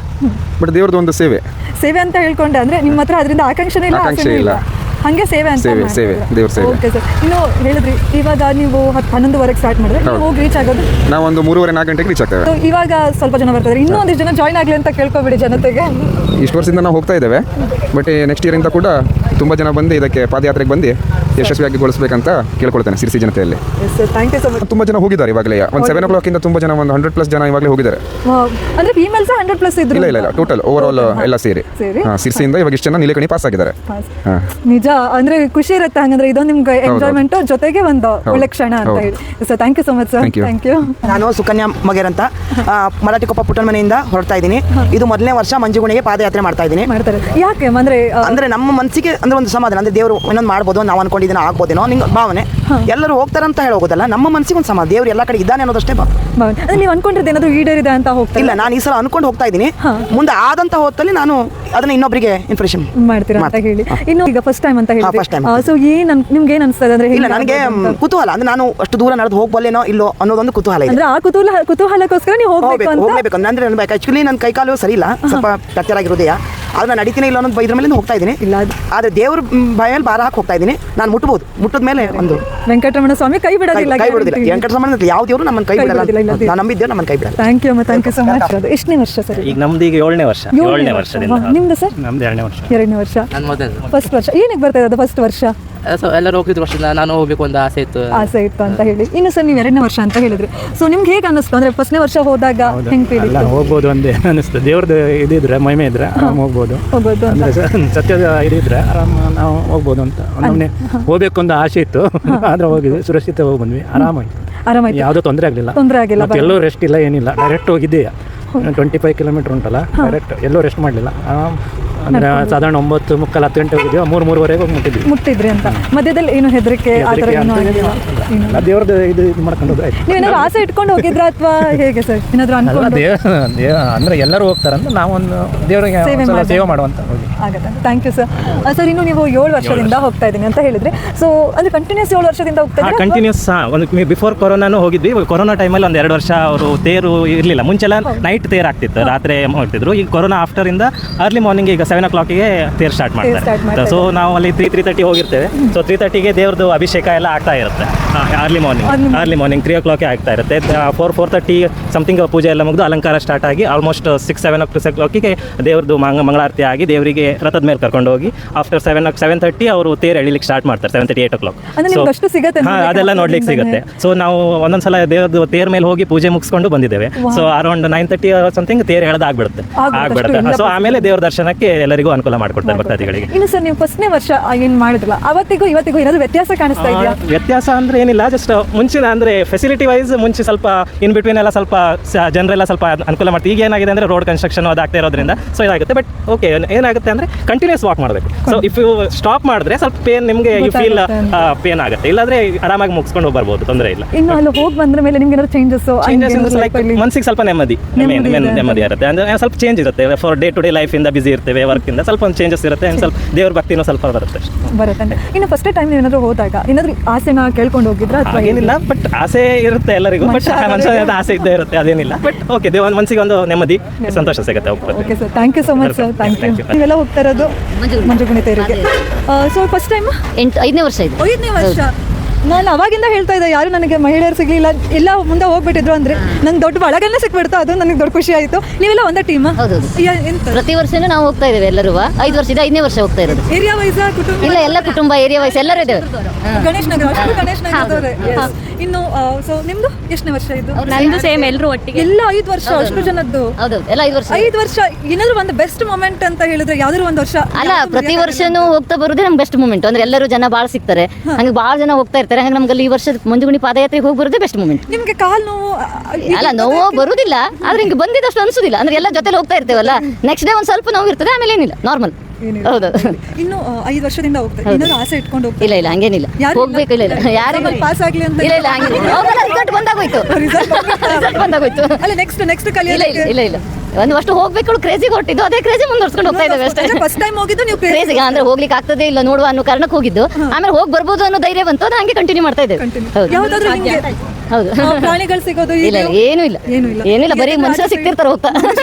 ಬಟ್ ದೇವ್ರದ್ದು ಒಂದು ಸೇವೆ ಅಂತ ಹೇಳ್ಕೊಂಡೆ. ಅಂದ್ರೆ ನಿಮ್ಮ ಹತ್ರ ಅದರಿಂದ ಆಕಾಂಕ್ಷೆ ಇಲ್ಲ, ಹಂಗೆ ಸೇವೆ ಅಂತ ದೇವ್ರ ಸೇವೆ. ಓಕೆ ಸರ್, ಇನ್ನು ಹೇಳಿದ್ರಿ ಇವಾಗ ನೀವು 11:00ವರೆಗೆ ಸ್ಟಾರ್ಟ್ ಮಾಡಿದ್ರೆ ಹೋಗಿ ರೀಚ್ ಆಗೋದು ನಾವು ಒಂದು 3:30-4 ಗಂಟೆಗೆ ರೀಚ್ ಆಗ್ತೇವೆ. ಇವಾಗ ಸ್ವಲ್ಪ ಜನ ಬರ್ತಾರೆ, ಇನ್ನೂ ಒಂದಿಷ್ಟು ಜನ ಜಾಯ್ನ್ ಆಗಲಿ ಅಂತ ಕೇಳ್ಕೊಬಿಡಿ ಜನತೆಗೆ. ಇಷ್ಟು ವರ್ಷದಿಂದ ನಾವು ಹೋಗ್ತಾ ಇದ್ದೇವೆ, ಬಟ್ ನೆಕ್ಸ್ಟ್ ಇಯರಿಂದ ಕೂಡ ತುಂಬ ಜನ ಬಂದು ಇದಕ್ಕೆ ಪಾದಯಾತ್ರೆಗೆ ಬಂದು ಯಶಸ್ವಿಯಾಗಿ ಗೊಳಿಸಬೇಕಂತ ಕೇಳ್ಕೊಳ್ತೇನೆ ಸಿರ್ಸಿ ಜನತೆಯಲ್ಲಿ. Thank you so much. ತುಂಬ ಜನ ಹೋಗಿದ್ದಾರೆ ಇವಾಗಲೇ, ಒಂದು 7 o'clock ಇಂದ ತುಂಬ ಜನ, ಒಂದು 100+ ಜನ ಇವಾಗಲೇ ಹೋಗಿದ್ದಾರೆ. ಅಂದ್ರೆ ಫೀಮೇಲ್ಸ್ 100+ ಇದ್ರು? ಇಲ್ಲ ಟೋಟಲ್ ಓವರ್ ಆಲ್ ಎಲ್ಲ ಸೇರಿ ಸಿರ್ಸಿಯಿಂದ ಇವಾಗ ಇಷ್ಟು ಜನ ನೀಲಕಣಿ ಪಾಸ್ ಆಗಿದ್ದಾರೆ. ನಿಜ, ಅಂದ್ರೆ ಖುಷಿ ಇರುತ್ತೆ ಹಂಗಂದ್ರೆ, ಇದೊಂದು ನಿಮ್ಗೆ ಎಂಜಾಯ್ಮೆಂಟ್ ಜೊತೆಗೆ ಒಂದು ಒಳ್ಳೆ ಕ್ಷಣ ಅಂತ ಹೇಳಿ. So thank you so much sir. Thank you. ನಾನು ಸುಕನ್ಯಾ ಮಗೇರ್ ಅಂತ ಮರಾಠಿಕೊಪ್ಪ ಪುಟ್ಟಣ ಮನೆಯಿಂದ ಹೊರಡ್ತಾ ಇದ್ದೀನಿ. ಇದು ಮೊದಲನೇ ವರ್ಷ ಮಂಜುಗುಣಿಗೆ ಪಾದಯಾತ್ರೆ ಮಾಡ್ತಾ ಇದ್ದೀನಿ. ಯಾಕೆ ಅಂದ್ರೆ ನಮ್ಮ ಮನಸ್ಸಿಗೆ ಅಂದ್ರೆ ಒಂದು ಸಮಾಧಾನ, ಅಂದ್ರೆ ದೇವರು ಇನ್ನೊಂದು ಮಾಡ್ಬೋದು, ನಾವು ಅನ್ಕೊಂಡಿದ್ದೀನೋ ಆಗ್ಬೋದೇನೋ ನಿಂಗೆ ಭಾವನೆ. ಎಲ್ಲರೂ ಹೋಗ್ತಾರೆ ಅಂತ ಹೇಳಿ ಹೋಗೋದಲ್ಲ, ನಮ್ಮ ಮನಸ್ಸಿಗೆ ಒಂದು ಸಮಾಧಾನ, ದೇವ್ರು ಎಲ್ಲ ಕಡೆ ಇದ್ದಾನೆ ಅನ್ನೋದಷ್ಟೇ. ನೀವು ಅನ್ಕೊಂಡಿದ್ದು ಏನಾದ್ರು ಈಡೇರಿದೆ ಅಂತ ಹೋಗ್ತಾ ಇಲ್ಲ, ನಾನು ಈ ಸಲ ಅನ್ಕೊಂಡು ಹೋಗ್ತಾ ಇದ್ದೀನಿ. ಮುಂದೆ ಆದಂತ ಹೊತ್ತಲ್ಲಿ ನಾನು ಅದನ್ನ ಇನ್ನೊಬ್ಬರಿಗೆ ಇನ್ಫಾರ್ಮೇಷನ್ ಮಾಡ್ತೀರಾ ಅಂತ ಹೇಳಿ. ಇನ್ನು ಈಗ ಫಸ್ಟ್ ಟೈಮ್ ಅಂತ ಹೇಳಿ, ಫಸ್ಟ್ ಟೈಮ್. ಸೊ ನಿಮ್ಗೆ ಏನ್ ಅನ್ಸ್ತದೆ ಅಂದ್ರೆ? ಇಲ್ಲ, ನನಗೆ ಕುತೂಹಲ, ಅಂದ್ರೆ ನಾನು ಅಷ್ಟು ದೂರ ನಡೆದು ಹೋಗ್ಬಲ್ಲೇನೋ ಇಲ್ಲೋ ಅನ್ನೋದೊಂದು ಕುತೂಹಲ ಇದೆ. ಅಂದ್ರೆ ಆ ಕುತೂಹಲಕ್ಕೋಸ್ಕರ ನೀವು ಹೋಗ್ಬೇಕು ಅಂದ್ರೆ ಆಕ್ಚುಲಿ ನನ್ನ ಕೈಕಾಲು ಸರಿ ಇಲ್ಲ, ಸ್ವಲ್ಪ ಫ್ರಾಕ್ಚರ್ ಆಗಿರೋದೆಯಾ, ಅದನ್ನ ನಡೀತೀನಿ ಇಲ್ಲ ಅನ್ನೋದು ಇದ್ರ ಮೇಲೆ ಹೋಗ್ತಾ ಇದ್ದೀನಿ. ಇಲ್ಲ ಆದ್ರೆ ದೇವ್ರ ಭಯಲ್ಲಿ ಭಾರ ಹಾಕಿ ಹೋಗ್ತಾ ಇದ್ದೀನಿ. ನಾನು ಮುಟ್ಟದ ಮೇಲೆ ಒಂದು ವೆಂಕಟರಮಣ ಸ್ವಾಮಿ ಕೈ ಬಿಡೋದಿಲ್ಲ. ವೆಂಕಟರಮಣ ಯಾವ ದೇವರು ನಮ್ಮನ್ನು ಕೈ ಬಿಡಲ್ಲ, ನಾನು ನಂಬಿದ್ದೇವೆ ನಮ್ಮನ್ನು ಕೈ ಬಿಡಲ್ಲ. Thank you so much. ಎಷ್ಟನೇ ವರ್ಷ ಸರ್? ಈಗ ನಮ್ದು ಈಗ 7ನೇ ವರ್ಷದಿಂದ. ನಿಮ್ದು ಸರ್? ನಮ್ದು 2ನೇ ವರ್ಷ. 2ನೇ ವರ್ಷ. ಫಸ್ಟ್ ವರ್ಷ ಏನಕ್ಕೆ ಬರ್ತಾ ಇರೋದು? ಫಸ್ಟ್ ವರ್ಷ ಎಲ್ಲರೂ ಹೋಗ್ತಿದ್ರು ವರ್ಷದಿಂದ, ನಾನು ಹೋಗ್ಬೇಕು ಅಂತ ಆಸೆ ಇತ್ತು ಅಂತ ಹೇಳಿ. ಇನ್ನು ಸರ್ ನೀವು 2ನೇ ವರ್ಷ ಅಂತ ಹೇಳಿದ್ರಿ, ಸೊ ನಿಮ್ಗೆ ಹೇಗೆ ಅನ್ನಿಸ್ತು? ಅಂದ್ರೆ ಫಸ್ಟ್ನೇ ವರ್ಷ ಹೋದಾಗ ಹೆಂಗ್ ಫೀಲ್ ಇತ್ತು? ಹೋಗ್ಬೋದು ಒಂದೇ ಅನಿಸ್ತು, ದೇವ್ರದ್ದು ಇದಿದ್ರೆ ಮಹಿಮೆ ಇದ್ರೆ ಆರಾಮ್ ಹೋಗ್ಬೋದು. ಸತ್ಯದ ಇದಿದ್ರೆ ಆರಾಮ್ ನಾವು ಹೋಗ್ಬೋದು ಅಂತ ಒಮ್ಮೆ ಹೋಗ್ಬೇಕು ಅಂತ ಆಸೆ ಇತ್ತು. ಆದ್ರೆ ಹೋಗಿದ್ವಿ, ಸುರಕ್ಷಿತ ಹೋಗಿ ಬಂದ್ವಿ, ಆರಾಮಾಯ್ತು, ಯಾವುದೋ ತೊಂದರೆ ಆಗಲಿಲ್ಲ. ಎಲ್ಲೂ ರೆಸ್ಟ್ ಇಲ್ಲ, ಏನಿಲ್ಲ, ಡೈರೆಕ್ಟ್ ಹೋಗಿದ್ದೆ. 25 ಕಿಲೋಮೀಟರ್ ಉಂಟಲ್ಲ, ಡೈರೆಕ್ಟ್ ಎಲ್ಲೂ ರೆಸ್ಟ್ ಮಾಡಲಿಲ್ಲ. ಅಂದ್ರೆ ಸಾಧಾರಣ 9:30 10 ಗಂಟೆ ಹೋಗಿದ್ವಿ, 3:30ವರೆಗೆ ಹೋಗಿ ಮುಟ್ಟಿದ್ರಿ ಅಂತ. ಮಧ್ಯದಲ್ಲಿ ಏನು ಹೆದರಿಕೆ ದೇವ್ರದ್ದು ಇದು ಮಾಡ್ಕೊಂಡು ಹೋದ್ರೆ ನೀವೇನಾದ್ರು ಆಸೆ ಇಟ್ಕೊಂಡು ಹೋಗಿದ್ರ ಅಥವಾ ಹೇಗೆ ಸರ್? ಏನಾದ್ರು ಅಂದ್ರೆ ಎಲ್ಲರೂ ಹೋಗ್ತಾರಂತ ನಾವೊಂದು ದೇವರಿಗೆ ಸೇವೆ ಮಾಡುವಂತ. Thank you sir. ಸರ್ ಇನ್ನು ನೀವು 7 ವರ್ಷದಿಂದ ಹೋಗ್ತಾ ಇದ್ದೀನಿ ಅಂತ ಹೇಳಿದ್ರೆ, ಸೊ ಅಂದ್ರೆ ಕಂಟಿನ್ಯೂಸ್ 7 ವರ್ಷದಿಂದ ಹೋಗ್ತಾ ಇದ್ದೀರಾ? ಕಂಟಿನ್ಯೂಸ್. ಒಂದು ಬಿಫೋರ್ ಕೊರೋನಾನು ಹೋಗಿದ್ವಿ. ಕೊರೋನಾ ಟೈಮಲ್ಲಿ ಒಂದು 2 ವರ್ಷ ಅವರು ತೇರು ಇರಲಿಲ್ಲ. ಮುಂಚೆಲ್ಲ ನೈಟ್ ತೇರು ಆಗ್ತಿತ್ತು, ರಾತ್ರಿ ಮಾಡ್ತಿದ್ರು. ಈಗ ಕೊರೋನಾ ಆಫ್ಟರ್ ಇಂದ ಅರ್ಲಿ ಮಾರ್ನಿಂಗ್ ಈಗ 7 o'clockಗೆ ತೇರು ಸ್ಟಾರ್ಟ್ ಮಾಡ್ತಾರೆ. ಸೊ ನಾವು ಅಲ್ಲಿ 3:30 ಹೋಗಿರ್ತೇವೆ. ಸೊ 3:30ಗೆ ದೇವ್ರದ್ದು ಅಭಿಷೇಕ ಎಲ್ಲ ಆಗ್ತಾ ಇರುತ್ತೆ. ಅರ್ಲಿ ಮಾರ್ನಿಂಗ್ 3 o'clock ಆಗ್ತಾ ಇರುತ್ತೆ. 4:30 ಸಮಥಿಂಗ್ ಪೂಜೆ ಎಲ್ಲ ಮುಗಿದು ಅಲಂಕಾರ ಸ್ಟಾರ್ಟ್ ಆಗಿ ಆಲ್ಮೋಸ್ಟ್ 6-7 o'clockಗೆ ದೇವ್ರದ್ದು ಮಂಗಳಾರತಿ ಆಗಿ ದೇವರಿಗೆ ರಥದ ಮೇಲೆ ಕರ್ಕೊಂಡು ಹೋಗಿ ಆಫ್ಟರ್ 7:30 ಅವರು ತೇರು ಎಳಿಲಿಕ್ಕೆ ಸ್ಟಾರ್ಟ್ ಮಾಡ್ತಾರೆ. 7:30 8 o'clock. ಅದೆಲ್ಲ ನೋಡ್ಲಿಕ್ಕೆ ಸಿಗುತ್ತೆ. ಸೊ ನಾವು ಒಂದೊಂದ್ಸಲ ದೇವ್ರದ್ದು ತೇರ್ ಮೇಲೆ ಹೋಗಿ ಪೂಜೆ ಮುಗಿಸ್ಕೊಂಡು ಬಂದಿದ್ದೇವೆ. ಸೊ ಅರೌಂಡ್ 9:30 ಸಮಥಿಂಗ್ ತೇರು ಎಳೆದಾಗ್ಬಿಡುತ್ತೆ. ಸೊ ಆಮೇಲೆ ದೇವ್ರ ದರ್ಶನಕ್ಕೆ ಎಲ್ಲರಿಗೂ ಅನುಕೂಲ ಮಾಡಿಕೊಡ್ತಾರೆ ಭಕ್ತಾದಿಗಳಿಗೆ. ಇನ್ನು ಸರ್ ನೀವು ಫಸ್ಟ್ನೇ ವರ್ಷ ಏನ್ ಮಾಡಿದ್ರಲ್ಲ, ಅವತ್ತಿಗೂ ಇವತ್ತಿಗೂ ಏನಾದ್ರು ವ್ಯತ್ಯಾಸ ಕಾಣಿಸ್ತಾ ಇದೆಯಾ? ವ್ಯತ್ಯಾಸ ಅಂದ್ರೆ ಏನಿಲ್ಲ, ಜಸ್ಟ್ ಮುಂಚಿನ ಅಂದ್ರೆ ಫೆಸಿಲಿಟಿ ವೈಸ್ ಮುಂಚೆ ಸ್ವಲ್ಪ ಇನ್ ಬಿಟ್ವೀನ್ ಎಲ್ಲ ಸ್ವಲ್ಪ ಜನರೆಲ್ಲ ಸ್ವಲ್ಪ ಅನುಕೂಲ ಮಾಡ್ತೀವಿ. ಈಗ ಏನಾಗಿದೆ ಅಂದ್ರೆ ರೋಡ್ ಕನ್ಸ್ಟ್ರಕ್ಷನ್ ಅದಾಗ್ತಾ ಇರೋದ್ರಿಂದ ಸೊ ಇದಾಗುತ್ತೆ. ಬಟ್ ಓಕೆ, ಏನಾಗುತ್ತೆ ಅಂದ್ರೆ ಕಂಟಿನ್ಯೂಸ್ ವಾಕ್ ಮಾಡಬೇಕು. ಸೊ ಇಫ್ ಯು ಸ್ಟಾಪ್ ಮಾಡಿದ್ರೆ ಸ್ವಲ್ಪ ಪೇನ್ ನಿಮಗೆ ಯು ಫೀಲ್ ಪೇನ್ ಆಗುತ್ತೆ, ಇಲ್ಲಾಂದ್ರೆ ಆರಾಮಾಗಿ ಮುಗಿಸ್ಕೊಂಡು ಬರ್ಬೋದು, ತೊಂದರೆ ಇಲ್ಲ. ಇನ್ನು ಅಲ್ಲಿ ಹೋಗಿ ಬಂದ್ರೆ ಮೇಲೆ ನಿಮ್ಗೆ ಏನಾದ್ರು ಚೇಂಜಸ್ ಲೈಕ್ ಮನಸ್ಸಿಗೆ ಸ್ವಲ್ಪ ನೆಮ್ಮದಿ ಇರುತ್ತೆ. ಅಂದ್ರೆ ಸ್ವಲ್ಪ ಚೇಂಜ್ ಇರುತ್ತೆ. For day to day life ಇಂದ ಬಿಸಿ ಇರ್ತೇವೆ, ವರ್ಕ್ ಇಂದ ಸ್ವಲ್ಪ ಒಂದು ಚೇಂಜಸ್ ಇರುತ್ತೆ. ಸ್ವಲ್ಪ ದೇವ್ರ ಭಕ್ತಿನೂ ಸ್ವಲ್ಪ ಬರುತ್ತೆ. ಇನ್ನು ಫಸ್ಟ್ ಟೈಮ್ ಏನಾದ್ರು ಹೋದಾಗ ಏನಾದ್ರು ಆಸೆನ ಕೇಳ್ಕೊಂಡು ಹೋಗಿದ್ರ? ಏನಿಲ್ಲ, ಬಟ್ ಆಸೆ ಇರುತ್ತೆ ಎಲ್ಲರಿಗೂ. ಬಟ್ ಮನುಷ್ಯ ಆಸೆ ಇದ್ದೇ ಇರುತ್ತೆ, ಅದೇನಿಲ್ಲ. ಬಟ್ ಓಕೆ, ಮನಸ್ಸಿಗೆ ಒಂದು ನೆಮ್ಮದಿ, ಸಂತೋಷ ಸಿಗುತ್ತೆ. Okay sir, thank you so much sir. Thank you. ನೀವೆಲ್ಲ ಹೋಗ್ತಾ ಇರೋದು ಮಂಜುಗುಣಿ ತೇರಿಗೆ. ಸೊ ಫಸ್ಟ್ ಟೈಮ್ 5ನೇ ವರ್ಷ ಇದೆ. 5ನೇ ವರ್ಷ. ನಾನು ಅವಾಗಿಂದ ಹೇಳ್ತಾ ಇದ್ದೆ ಯಾರು ನನಗೆ ಮಹಿಳೆಯರು ಸಿಗ್ಲಿಲ್ಲ, ಎಲ್ಲ ಮುಂದೆ ಹೋಗ್ಬಿಟ್ಟಿದ್ರು ಅಂದ್ರೆ ನಂಗೆ ದೊಡ್ಡ ಬಳಗನೇ ಸಿಕ್ಬಿಡ್ತು, ಅದು ನನಗೆ ದೊಡ್ಡ ಖುಷಿ ಆಯಿತು. ನೀವೆಲ್ಲ ಒಂದೇ ಟೀಮ್? ಹೌದೌದು. ಎಂತ ಪ್ರತಿ ವರ್ಷನೂ ನಾವು ಹೋಗ್ತಾ ಇದ್ದೇವೆ ಎಲ್ಲರೂ. 5 ವರ್ಷದಿಂದ 5ನೇ ವರ್ಷ ಹೋಗ್ತಾ ಇರೋದು. ಏರಿಯಾ ವೈಸ್ ಕುಟುಂಬ? ಇಲ್ಲ, ಎಲ್ಲ ಕುಟುಂಬ ಏರಿಯಾ ವೈಸ್ ಎಲ್ಲರೂ ಇದ್ದೇವೆ. ಗಣೇಶ್ ನಗರ, ಅಷ್ಟು ಗಣೇಶ್ ನಗರದವ್ರೆ. ಇನ್ನು ಸೊ ನಿಮ್ದು ಎಷ್ಟನೇ ವರ್ಷ ಇದು? ನಂದು ಸೇಮ್, ಎಲ್ಲರೂ ಒಟ್ಟಿಗೆ. ಎಲ್ಲ 5 ವರ್ಷ ಅಷ್ಟು ಜನದ್ದು? ಹೌದೌದು, ಎಲ್ಲ 5 ವರ್ಷ. 5 ವರ್ಷ ಏನಾದ್ರು ಒಂದು ಬೆಸ್ಟ್ ಮೊಮೆಂಟ್ ಅಂತ ಹೇಳಿದ್ರೆ ಯಾವ್ದಾದ್ರು ಒಂದು ವರ್ಷ? ಅಲ್ಲ, ಪ್ರತಿ ವರ್ಷನೂ ಹೋಗ್ತಾ ಬರೋದೇ ನಮ್ಗೆ ಬೆಸ್ಟ್ ಮೂಮೆಂಟ್. ಅಂದ್ರೆ ಎಲ್ಲರೂ ಜನ ಭಾಳ ಸಿಗ್ತಾರೆ, ಹಂಗೆ ಭಾಳ ಜನ ಹೋಗ್ತಾ ಇರ್ತಾರೆ. ಹಂಗೆ ನಮ್ಗೆ ಈ ವರ್ಷ ಮಂಜುಗುಣಿ ಪಾದಯಾತ್ರೆಗೆ ಹೋಗಿ ಬರೋದೇ ಬೆಸ್ಟ್ ಮೂಮೆಂಟ್. ನಿಮ್ಗೆ ಕಾಲು ನೋವು? ಅಲ್ಲ, ನೋವು ಬರುವುದಿಲ್ಲ, ಆದ್ರೆ ಹಿಂಗೆ ಬಂದಿದ್ದಷ್ಟು ಅನ್ಸುದಿಲ್ಲ. ಅಂದ್ರೆ ಎಲ್ಲ ಜೊತೆಲಿ ಹೋಗ್ತಾ ಇರ್ತೇವಲ್ಲ, ನೆಕ್ಸ್ಟ್ ಡೇ ಒಂದು ಸ್ವಲ್ಪ ನೋವು ಇರ್ತದೆ, ಆಮೇಲೆ ಏನಿಲ್ಲ, ನಾರ್ಮಲ್. ಹೌದು. ಇನ್ನು 5 ವರ್ಷದಿಂದ ಹೋಗ್ತಾರೆ, ಏನಾದ್ರು ಆಸೆ ಇಟ್ಕೊಂಡು ಹೋಗ್ತಾರೆ? ಇಲ್ಲ ಇಲ್ಲ, ಹಂಗೇನಿಲ್ಲ, ಹೋಗ್ಬೇಕು. ಇಲ್ಲ ಇಲ್ಲ, ಯಾರಿಗೂ ಪಾಸ್ ಆಗ್ಲಿ ಅಂತ? ಇಲ್ಲ ಇಲ್ಲ, ಹಂಗೇನಿಲ್ಲ. ರಿಸಲ್ಟ್ ಬಂದಾಗೋಯ್ತು, ರಿಸಲ್ಟ್ ಬಂದಾಗೋಯ್ತು. ಅಲ್ಲ, ನೆಕ್ಸ್ಟ್ ಇಲ್ಲ ಕಲಿಯಲಿಕ್ಕೆ? ಇಲ್ಲ ಇಲ್ಲ, ಒಂದು ಅಷ್ಟು ಹೋಗ್ಬೇಕು, ಕ್ರೇಜಿಗೆ ಹೊಟ್ಟಿದ್ದು, ಅದೇ ಕ್ರೇಜಿ ಮುಂದುವರ್ಸ್ಕೊಂಡು ಹೋಗ್ತಾ ಇದ್ದೇವೆ ಅಷ್ಟೇ. ಫಸ್ಟ್ ಟೈಮ್ ಹೋಗಿದ್ದು ನೀವು ಕ್ರೇಜಿಗೆ ಅಂದ್ರೆ ಹೋಗ್ಲಿಕ್ಕೆ ಆಗ್ತದೆ ಇಲ್ಲ ನೋಡುವ ಅನ್ನೋ ಕಾರಣಕ್ಕೆ ಹೋಗಿದ್ದು. ಆಮೇಲೆ ಹೋಗಿ ಬರ್ಬೋದು ಅನ್ನೋ ಧೈರ್ಯ ಬಂತು, ಅದು ಹಂಗೆ ಕಂಟಿನ್ಯೂ ಮಾಡ್ತಾ ಇದ್ದೇವೆ. ಹೌದು ಯಾವ್ದಾದ್ರು ನಿಮ್ಗೆ ಹೌದು. ಪ್ರಾಣಿಗಳು ಸಿಗೋದು? ಇಲ್ಲ ಇಲ್ಲ, ಏನೂ ಇಲ್ಲ, ಏನಿಲ್ಲ, ಬರೀ ಮನುಷ್ಯರು ಸಿಗ್ತಿರ್ತಾರೆ ಹೋಗ್ತಾ.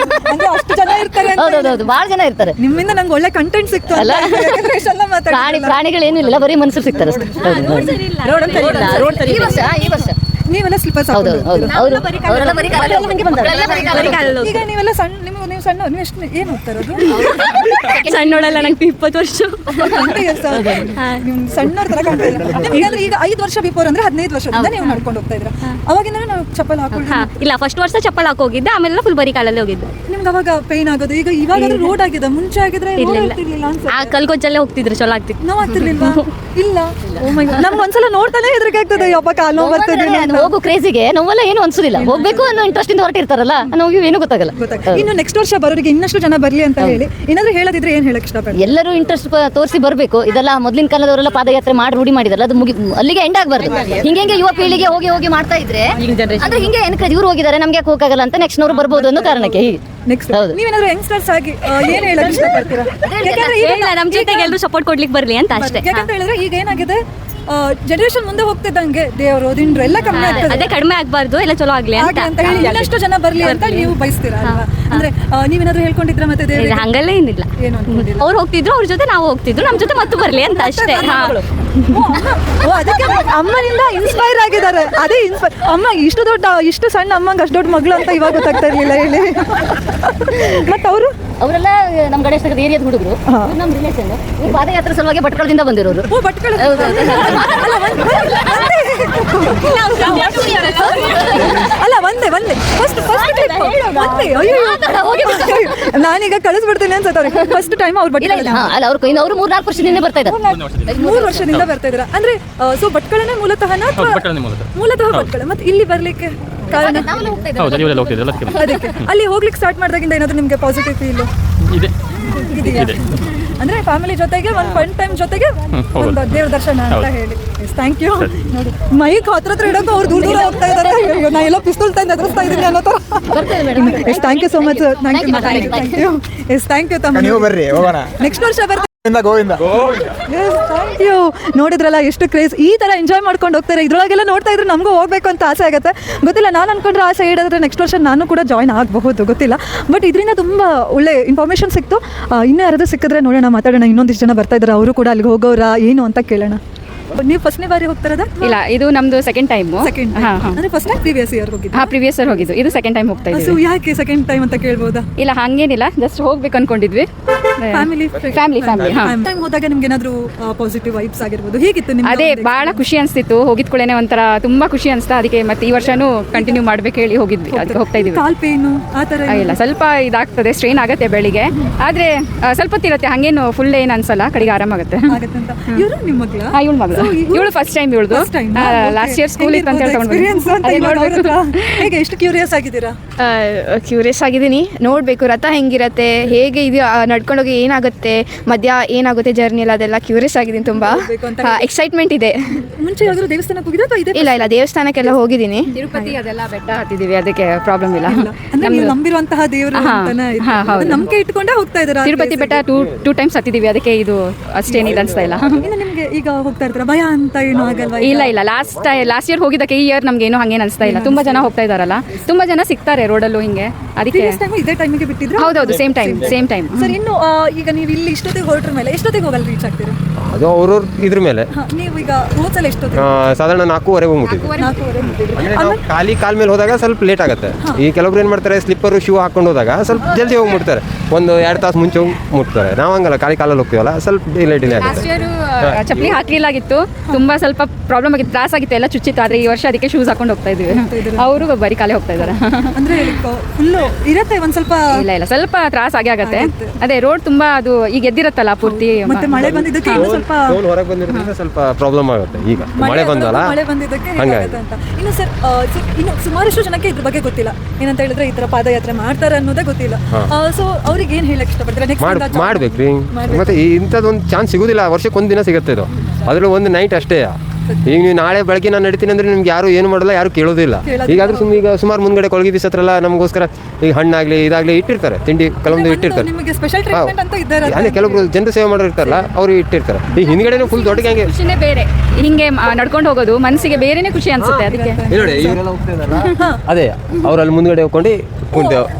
ಅಂದ್ರೆ ಅಷ್ಟು ಜನ ಇರ್ತಾರೆ ಅಂತ? ಹೌದೌದು, ಭಾಳ ಜನ ಇರ್ತಾರೆ. ನಿಮ್ಮಿಂದ ನಂಗೆ ಒಳ್ಳೆ ಕಂಟೆಂಟ್ ಸಿಕ್ತು ಅಲ್ಲ, ಪ್ರಾಣಿಗಳೇನು ಇಲ್ಲ, ಬರೀ ಮನುಷ್ಯರು ಸಿಗ್ತಾರೆ ಅಷ್ಟೇ. ಈ ವರ್ಷ ನೀವೆಲ್ಲ ಸ್ಲಿಪ್ಪರ್ಸ್ ಹೌದೌದು ಹೌದು, ಅವರು ಅವರೆಲ್ಲ ಬರೀ ಈಗ ನೀವೆಲ್ಲ ಸಣ್ಣ, ನೀವು ಸಣ್ಣ, ನೀವು ಎಷ್ಟು ಏನು ಹೋಗ್ತಾ ಇರೋದು? ಸಣ್ಣೋಳಲ್ಲ, ನಂಗೆ 20 ವರ್ಷ. ನೀವು ಸಣ್ಣವ್ರ ತರ ಕಾಣ್ತಾ ಇದ್ದೀರಾ. ನಿಮ್ಗೆ ಅಂದ್ರೆ ಈಗ 5 ವರ್ಷ ಬಿಫೋರ್ ಅಂದ್ರೆ 15 ವರ್ಷದಿಂದ ನೀವು ನಡ್ಕೊಂಡು ಹೋಗ್ತಾ ಇದ್ರ? ಅವಾಗಿಂದ ನಾವು ಚಪ್ಪಲ್ ಹಾಕೊಳ್ಳಿ? ಇಲ್ಲ, ಫಸ್ಟ್ ವರ್ಷ ಚಪ್ಪಲ್ ಹಾಕೋಗಿದ್ದೆ, ಆಮೇಲೆ ಫುಲ್ ಬರೀ ಕಾಲಲ್ಲಿ ಹೋಗಿದ್ದು. ನಿಮ್ಗೆ ಅವಾಗ ಪೈನ್ ಆಗೋದು? ಈಗ ಇವಾಗ ರೋಡ್ ಆಗಿದೆ, ಮುಂಚೆ ಆಗಿದ್ರೆ ಇರ್ಲಿಲ್ಲ ಅನ್ಸುತ್ತೆ. ಆ ಕಲ್ಗೊಜ್ಜಲ್ಲೇ ಹೋಗ್ತಿದ್ರು, ಚಲೋ ಆಗ್ತಿತ್ತು. ನೋವು ಆಗ್ತಿರ್ಲಿಲ್ವಾ? ಇಲ್ಲ. ನಮ್ಗೆ ಒಂದ್ಸಲ ನೋಡ್ತಾನೆ ಹೆದರಿಕೆ ಆಗ್ತದೆ, ಯಪ್ಪ ಕಾಲು ನೋವು ಬರ್ತದೆ. ಹೋಗು ಕ್ರೇಜಿಗೆ ನೋವೆಲ್ಲ ಏನು ಅನ್ಸುದಿಲ್ಲ, ಹೋಗ್ಬೇಕು ಅನ್ನೋ ಇಂಟ್ರೆಸ್ಟ್ ಇಂದ ಹೊರಟಿರ್ತಾರಲ್ಲ, ನೋವು ಏನು ಗೊತ್ತಾಗಲ್ಲ. ಇನ್ನು ನೆಕ್ಸ್ಟ್ ವರ್ಷ ಬರೋರಿಗೆ ಇನ್ನಷ್ಟು ಜನ ಬರ್ಲಿ ಅಂತ ಹೇಳಿ ಏನಾದ್ರು ಹೇಳದಿದ್ರೆ ಏನ್ ಹೇಳಕ್ ಇಷ್ಟಪಡ್ತೀನಿ? ಎಲ್ಲರೂ ಇಂಟ್ರೆಸ್ಟ್ ತೋರಿಸಿ ಬರಬೇಕು. ಇದೆಲ್ಲ ಮೊದಲಿನ ಕಾಲದವರೆಲ್ಲ ಪಾದಯಾತ್ರೆ ಮಾಡಿ ರೂಢಿ ಮಾಡಿದಾರಲ್ಲ, ಅದು ಅಲ್ಲಿಗೆ ಎಂಡ್ ಆಗಬಾರ್ದು. ಹಿಂಗೆ ಯುವ ಪೀಳಿಗೆ ಹೋಗಿ ಹೋಗಿ ಮಾಡ್ತಾ ಇದ್ರೆ ಅಂದ್ರೆ ಹಿಂಗೆ ಏನಕ್ಕೆ ಇವ್ರು ಹೋಗಿದ್ದಾರೆ ನಮ್ಗೆ ಯಾಕೆ ಹೋಗಲ್ಲ ಅಂತ ನೆಕ್ಸ್ಟ್ ನವರು ಬರ್ಬೋದು ಅನ್ನೋ ಕಾರಣಕ್ಕೆ. ನೆಕ್ಸ್ಟ್ ನೀವೇನಾದ್ರು ಯಂಗ್ಸ್ಟರ್ಸ್ ಆಗಿ ಏನ್ ಹೇಳಕ್ ಇಷ್ಟಪಡ್ತೀರಾ? ನಮ್ ಜೊತೆಗೆ ಎಲ್ಲರೂ ಸಪೋರ್ಟ್ ಕೊಡ್ಲಿಕ್ಕೆ ಬರ್ಲಿ ಅಂತ ಅಷ್ಟೇ. ಯಾಕಂತ ಹೇಳಿದ್ರೆ ಈಗ ಏನಾಗಿದೆ, ಜನರೇಷನ್ ಮುಂದೆ ಹೋಗ್ತಿದ್ದಂಗೆ ದೇವರು ದಿಂಡ್ರು ಎಲ್ಲ ಕಮ್ಮಿ ಆಗ್ತದೆ. ಅದೇ ಕಡಿಮೆ ಆಗ್ಬಾರ್ದು, ಎಲ್ಲ ಚಲೋ ಆಗ್ಲಿ ಅಂತ ಹೇಳಿ ಇನ್ನಷ್ಟು ಜನ ಬರ್ಲಿ ಅಂತ ನೀವು ಬಯಸ್ತೀರಾ ಅಲ್ವಾ? ಅಂದ್ರೆ ನೀವೇನಾದ್ರು ಹೇಳ್ಕೊಂಡಿದ್ರ ಮತ್ತೆ ದೇವ್ರಿಗೆ? ಹಂಗಲ್ಲೇ ಏನಿಲ್ಲ, ಅವ್ರು ಹೋಗ್ತಿದ್ರು, ಅವ್ರ ಜೊತೆ ನಾವು ಹೋಗ್ತಿದ್ರು, ನಮ್ ಜೊತೆ ಮತ್ತು ಬರ್ಲಿ ಅಂತ ಅಷ್ಟೇ. ಅದಕ್ಕೆ ಅಮ್ಮನಿಂದ ಇನ್ಸ್ಪೈರ್ ಆಗಿದ್ದಾರೆ. ಅದೇ ಅಮ್ಮ ಇಷ್ಟು ಸಣ್ಣ ಅಮ್ಮಂಗೆ ಅಷ್ಟು ದೊಡ್ಡ ಮಗಳು ಅಂತ ಇವಾಗ ಗೊತ್ತಾಗ್ತಾ ಇರ್ಲಿಲ್ಲ ಹೇಳಿ. ಮತ್ತೆ ಅವರೆಲ್ಲ ನಮ್ಮ ಗಣೇಶ ನಗರದ ಏರಿಯಾದ ಹುಡುಗರು, ನಮ್ಮ ರಿಲೇಷನ್. ಪಾದಯಾತ್ರೆ ಸಲುವಾಗಿ ಭಟ್ಕಳದಿಂದ ಬಂದಿರೋರು. ಅಲ್ಲ, ಒಂದೇ ಫಸ್ಟ್ ನಾನೀಗ ಕಳಿಸ್ಬಿಡ್ತೀನಿ ಅನ್ಸತ್ತವ್ರೆ. ಫಸ್ಟ್ ಟೈಮ್ ಅವ್ರು ಅಲ್ಲ, ಅವ್ರು 3-4 ವರ್ಷದಿಂದ ಬರ್ತಾ ಇದ್ದಾರೆ. 3 ವರ್ಷದಿಂದ ಬರ್ತಾ ಇದ್ದಾರೆ ಅಂದ್ರೆ. ಸೊ ಭಟ್ಕಳನೇ ಮೂಲತಃ ಭಟ್ಕಳ. ಮತ್ತೆ ಇಲ್ಲಿ ಬರ್ಲಿಕ್ಕೆ ಕಾರಣ? ಅದಕ್ಕೆ ಅಲ್ಲಿ ಹೋಗ್ಲಿಕ್ಕೆ ಸ್ಟಾರ್ಟ್ ಮಾಡಿದಾಗಿಂದ ಏನಾದ್ರು ನಿಮ್ಗೆ ಪಾಸಿಟಿವ್ ಫೀಲ್ ಇದೆಯಾ? ಅಂದ್ರೆ ಫ್ಯಾಮಿಲಿ ಜೊತೆಗೆ ಒನ್ ಟೈಮ್ ಜೊತೆಗೆ ಒಂದು ದೇವ್ರ ದರ್ಶನ ಅಂತ ಹೇಳಿ. Thank you. ನೋಡಿ, ಮೈಕ್ ಹತ್ರ ಇಡೋಕೆ ಅವ್ರು ದೂರ ಹೋಗ್ತಾ ಇದ್ದಾರೆ. ನಾ ಎಲ್ಲ ಪಿಸ್ತೂಲ್ ತಂದು ಎದುರಿಸ್ತಾ ಇದ್ದೀನಿ ಅನ್ನೋ ಥರ. Yes, thank you so much. Thank you. Yes, thank you ತಮ್ಮ. ನೀವು ಬರ್ರಿ, ಹೋಗೋಣ. ನೆಕ್ಸ್ಟ್ ವರ್ಷ ಬರ್ತೀನಿ. ಗೋವಿಂದ. Thank you. ನೋಡಿದ್ರಲ್ಲ ಎಷ್ಟು ಕ್ರೇಜ್, ಈ ತರ ಎಂಜಾಯ್ ಮಾಡ್ಕೊಂಡು ಹೋಗ್ತಾರೆ. ಇದ್ರೊಳಗೆಲ್ಲ ನೋಡ್ತಾ ಇದ್ರೆ ನಮಗೂ ಹೋಗ್ಬೇಕು ಅಂತ ಆಸೆ ಆಗುತ್ತೆ. ಗೊತ್ತಿಲ್ಲ, ನಾನು ಅನ್ಕೊಂಡ್ರೆ ಆಸೆ ಇಡೋದ್ರೆ ನೆಕ್ಸ್ಟ್ ವರ್ಷ ನಾನು ಕೂಡ ಜಾಯ್ನ್ ಆಗಬಹುದು, ಗೊತ್ತಿಲ್ಲ. ಬಟ್ ಇದರಿಂದ ತುಂಬ ಒಳ್ಳೆ ಇನ್ಫಾರ್ಮೇಷನ್ ಸಿಕ್ತು. ಇನ್ನೂ ಯಾರಾದ್ರೂ ಸಿಕ್ಕಿದ್ರೆ ನೋಡೋಣ, ಮಾತಾಡೋಣ. ಇನ್ನೊಂದಿಷ್ಟು ಜನ ಬರ್ತಾ ಇದ್ದಾರೆ, ಅವರು ಕೂಡ ಅಲ್ಲಿಗೆ ಹೋಗೋರ ಏನು ಅಂತ ಕೇಳೋಣ. ನೀವು ಫಸ್ಟ್ನೇ ಬಾರಿ ಹೋಗ್ತಾರದ? ಇಲ್ಲ, ಇದು ನಮ್ದು ಸೆಕೆಂಡ್ ಟೈಮ್. ಅಂದ್ರೆ ಫಸ್ಟ್ ಟೈಮ್ ಪ್ರೀವಿಯಸ್ ಇಯರ್ ಹೋಗಿದ್ದು? ಪ್ರೀವಿಯಸ್ ಇಯರ್ ಹೋಗಿದ್ದು, ಇದು ಸೆಕೆಂಡ್ ಟೈಮ್ ಹೋಗ್ತಾ ಇದ್ದೀವಿ. ಯಾಕೆ ಸೆಕೆಂಡ್ ಟೈಮ್ ಅಂತ ಕೇಳ್ಬೋದಾ? ಇಲ್ಲ, ಹಂಗೇನಿಲ್ಲ, ಜಸ್ಟ್ ಹೋಗ್ಬೇಕು ಅನ್ಕೊಂಡಿದ್ವಿ. ಫ್ಯಾಮಿಲಿ ಟೈಮ್ ಹೋದಾಗ ನಿಮ್ಗೆ ಏನಾದ್ರು ಪಾಸಿಟಿವ್ ವೈಬ್ಸ್ ಆಗಿರ್ಬೋದು, ಹೇಗಿತ್ತು ನಿಮ್ಗೆ? ಅದೇ ಬಹಳ ಖುಷಿ ಅನಿಸ್ತಿತ್ತು. ಹೋಗಿದ್ಕೊಳ್ಳೇನೆ ಒಂಥರ ತುಂಬಾ ಖುಷಿ ಅನಿಸ್ತಾ. ಅದಕ್ಕೆ ಮತ್ತೆ ಈ ವರ್ಷನೂ ಕಂಟಿನ್ಯೂ ಮಾಡ್ಬೇಕು ಹೇಳಿ ಹೋಗಿದ್ವಿ. ಅದಕ್ಕೆ ಹೋಗ್ತಾ ಇದೀವಿ. ಕಾಲ್ ಪೇನು ಆ ಥರ ಇಲ್ಲ, ಸ್ವಲ್ಪ ಇದಾಗ್ತದೆ, ಸ್ಟ್ರೈನ್ ಆಗುತ್ತೆ ಬೆಳಿಗ್ಗೆ, ಆದ್ರೆ ಸ್ವಲ್ಪ ಹೊತ್ತಿರುತ್ತೆ, ಹಂಗೇನು ಫುಲ್ ಏನು ಅನ್ಸಲ್ಲ, ಕಡೆಗೆ ಆರಾಮಾಗುತ್ತೆ. ಇವರು ನಿಮ್ಮ ಮಗಳ? ಇವಳು ಮಗಳು, ಇವಳು ಫಸ್ಟ್ ಟೈಮ್. ಇವಳು ಲಾಸ್ಟ್ ಇಯರ್ ಸ್ಕೂಲ್ ಇತ್ತು ಅಂತ ಹೇಳ್ಕೊಂಡು. ಹೇಗೆ, ಎಷ್ಟು ಕ್ಯೂರಿಯಸ್ ಆಗಿದ್ದೀರಾ? ಕ್ಯೂರಿಯಸ್ ಆಗಿದ್ದೀನಿ, ನೋಡಬೇಕು ರಥ ಹೆಂಗಿರತ್ತೆ, ಹೇಗೆ ಇದು ನಡ್ಕೊಂಡೋಗಿ ಏನಾಗುತ್ತೆ, ಮಧ್ಯ ಏನಾಗುತ್ತೆ ಜರ್ನಿ ಎಲ್ಲ, ಅದೆಲ್ಲ ಕ್ಯೂರಿಯಸ್ ಆಗಿದ್ದೀನಿ. ತುಂಬಾ ಎಕ್ಸೈಟ್ಮೆಂಟ್ ಇದೆ. ಮುಂಚೆ ಯಾವ್ದಾದ್ರು ದೇವಸ್ಥಾನಕ್ಕೆ ಹೋಗಿದ್ರಾ? ಇಲ್ಲ, ದೇವಸ್ಥಾನಕ್ಕೆಲ್ಲ ಹೋಗಿದ್ದೀನಿ. ತಿರುಪತಿ ಅದೆಲ್ಲ ಬೆಟ್ಟ ಹತ್ತಿದೀವಿ, ಅದಕ್ಕೆ ಪ್ರಾಬ್ಲಮ್ ಇಲ್ಲ. ನಂಬಿರುವಂತಹ ದೇವರು ನಂಬಿಕೆ ಇಟ್ಕೊಂಡೇ ಹೋಗ್ತಾ ಇದ್ದೀರಾ? ತಿರುಪತಿ ಬೆಟ್ಟ ಟೂ ಟೈಮ್ಸ್ ಹತ್ತಿದೀವಿ, ಅದಕ್ಕೆ ಇದು ಅಷ್ಟೇನಿದೆ ಅನ್ಸ್ತಾ ಇಲ್ಲ. ನಿಮ್ಗೆ ಈಗ ಹೋಗ್ತಾ ಇರ್ತೀರಾ, ಭಯ ಭಯ ಅಂತ ಏನು ಆಗಲ್ವಾ? ಇಲ್ಲ ಲಾಸ್ಟ್ ಇಯರ್ ಹೋಗಿದ್ದಕ್ಕೆ ಈ ಇಯರ್ ನಮ್ಗೆ ಏನೋ ಹಂಗೇನು ಅನಿಸ್ತಾ ಇಲ್ಲ. ತುಂಬಾ ಜನ ಹೋಗ್ತಾ ಇದಾರಲ್ಲ, ತುಂಬಾ ಜನ ಸಿಗ್ತಾರೆ ರೋಡಲ್ಲೂ ಹಿಂಗೆ. ಅದಕ್ಕೆ ಇದೇ ಟೈಮಿಗೆ ಬಿಟ್ಟಿದ್ರು? ಹೌದೌದು, ಸೇಮ್ ಟೈಮ್. ಸರ್, ಇನ್ನು ಈಗ ನೀವು ಇಲ್ಲಿ ಇಷ್ಟೊತ್ತಿಗೆ ಹೊರಟ್ರ ಮೇಲೆ ಎಷ್ಟೊತ್ತಿಗೆ ಹೋಗಲ್ಲ ರೀಚ್ ಆಗ್ತೀರಾ? ಅದು ಅವ್ರವ್ರ ಇದ್ರ ಮೇಲೆ ನೀವು ಈಗ ಹೋದ್ಸಲ ಎಷ್ಟೊತ್ತಿಗೆ? ಸಾಧಾರಣ 4:15 ಹೋಗ್ಬಿಟ್ಟಿದ್ವಿ. 4:15 ಮುಟ್ಟಿದ್ರು. ಅಂದ್ರೆ ನಾವು ಖಾಲಿ ಕಾಲ್ ಮೇಲೆ ಹೋದಾಗ ಸ್ವಲ್ಪ ಲೇಟ್ ಆಗುತ್ತೆ. ಈ ಕೆಲವೊಬ್ರು ಏನು ಮಾಡ್ತಾರೆ, ಸ್ಲಿಪ್ಪರ್ ಶೂ ಹಾಕೊಂಡು ಹೋದಾಗ ಸ್ವಲ್ಪ ಜಲ್ದಿ ಹೋಗಿ ಮುಟ್ತಾರೆ, 1-2 ತಾಸು ಮುಂಚೆ ಹೋಗಿ ಮುಟ್ತಾರೆ. ನಾವು ಹಂಗಲ್ಲ, ಖಾಲಿ ಕಾಲಲ್ಲಿ ಹೋಗ್ತೀವಲ್ಲ, ಸ್ವಲ್ಪ ಲೇಟ್ ಆಗುತ್ತೆ. ಲಾಸ್ಟ್ ಇಯರ್ ಚಪ್ಪಲಿ ಹಾಕಿಲಾಗಿತ್ತು, ತುಂಬಾ ಸ್ವಲ್ಪ ಪ್ರಾಬ್ಲಮ್ ಆಗಿತ್ತು, ತ್ರಾಸ ಆಗಿತ್ತು, ಎಲ್ಲ ಚುಚ್ಚಿತ್ತು. ಆದ್ರೆ ಈ ವರ್ಷ ಅದಕ್ಕೆ ಶೂಸ್ ಹಾಕೊಂಡು ಹೋಗ್ತಾ ಇದ್ವಿ. ಅವರು ಬರೀ ಕಾಲೇ ಹೋಗ್ತಾ ಇದ್ದಾರೆ. ಅಂದ್ರೆ ಫುಲ್ಲು ಇರತ್ತೆ ಒಂದ್ ಸ್ವಲ್ಪ? ಇಲ್ಲ ಸ್ವಲ್ಪ ತ್ರಾಸ ಆಗತ್ತೆ. ಅದೇ ರೋಡ್ ತುಂಬಾ ಅದು ಈಗ ಎದ್ದಿರತ್ತಲ್ಲ ಪೂರ್ತಿ. ಮತ್ತೆ ಮಳೆ ಬಂದಿದ್ದಕ್ಕೆ ಇನ್ನು ಸ್ವಲ್ಪ ಹೊರಗೆ ಬಂದಿರೋದ್ರಿಂದ ಸ್ವಲ್ಪ ಪ್ರಾಬ್ಲಮ್ ಆಗುತ್ತೆ. ಈಗ ಮಳೆ ಬಂದಲ್ಲ, ಮಳೆ ಬಂದಿದ್ದಕ್ಕೆ ಹಂಗಾಗಿ ಹೇಗಾಗುತ್ತೆ ಅಂತ. ಇನ್ನು ಸರ್, ಇನ್ನು ಸುಮಾರಷ್ಟು ಜನಕ್ಕೆ ಇದ್ರ ಬಗ್ಗೆ ಗೊತ್ತಿಲ್ಲ. ಏನಂತ ಹೇಳಿದ್ರೆ ಈ ತರ ಪಾದಯಾತ್ರೆ ಮಾಡ್ತಾರೆ ಅನ್ನೋದೇ ಗೊತ್ತಿಲ್ಲ. ಸೊ ಅವ್ರಿಗೆ ಏನ್ ಹೇಳಕ್ ಇಷ್ಟಪಡ್ತಾರೆ? ನೆಕ್ಸ್ಟ್ ಮಾಡ್ಬೇಕ್ರಿ. ಮತ್ತೆ ಇಂಥದ್ದೊಂದು ಚಾನ್ಸ್ ಸಿಗೋದಿಲ್ಲ, ವರ್ಷಕ್ಕೆ ಒಂದಿನ ಸಿಗುತ್ತೆ ಇದು, ಅದ್ರಲ್ಲಿ ಒಂದು ನೈಟ್ ಅಷ್ಟೇ. ಈಗ ನೀವು ನಾಳೆ ಬೆಳಗ್ಗೆ ನಾನು ನಡೀತೀನಿ ಅಂದ್ರೆ ನಿಮ್ಗೆ ಯಾರು ಏನು ಮಾಡಲ್ಲ, ಯಾರು ಕೇಳೋದಿಲ್ಲ. ಈಗಾದ್ರೂ ಈಗ ಸುಮಾರು ಮುಂದ್ಗಡೆ ಕೊಳಗಿ ಬೀಸ್ ಹತ್ರ ಎಲ್ಲ ನಮಗೋಸ್ಕರ ಈಗ ಹಣ್ಣಾಗ್ಲಿ ಇದಾಗ್ಲಿ ಇಟ್ಟಿರ್ತಾರೆ, ತಿಂಡಿ ಕೆಲವೊಂದು ಇಟ್ಟಿರ್ತಾರೆ. ಅದೇ ಕೆಲವರು ಜನರು ಸೇವೆ ಮಾಡೋರು ಇರ್ತಾರಲ್ಲ, ಅವರು ಇಟ್ಟಿರ್ತಾರೆ. ಈ ಹಿಂದ್ಗಡೆ ಫುಲ್ ದೊಡ್ಡ ಗ್ಯಾಂಗ್. ಖುಷಿನೇ ಬೇರೆ, ಹಿಂಗೆ ನಡ್ಕೊಂಡು ಹೋಗೋದು ಮನಸ್ಸಿಗೆ ಬೇರೆನೇ ಖುಷಿ ಅನ್ಸುತ್ತೆ. ಅದಕ್ಕೆ ನೋಡಿ ಇವರೆಲ್ಲ ಹೋಗ್ತಾ ಇದಾರಲ್ಲ, ಅದೇ ಅವರಲ್ಲಿ ಮುಂದ್ಗಡೆ ಹೋಗ್ಕೊಂಡು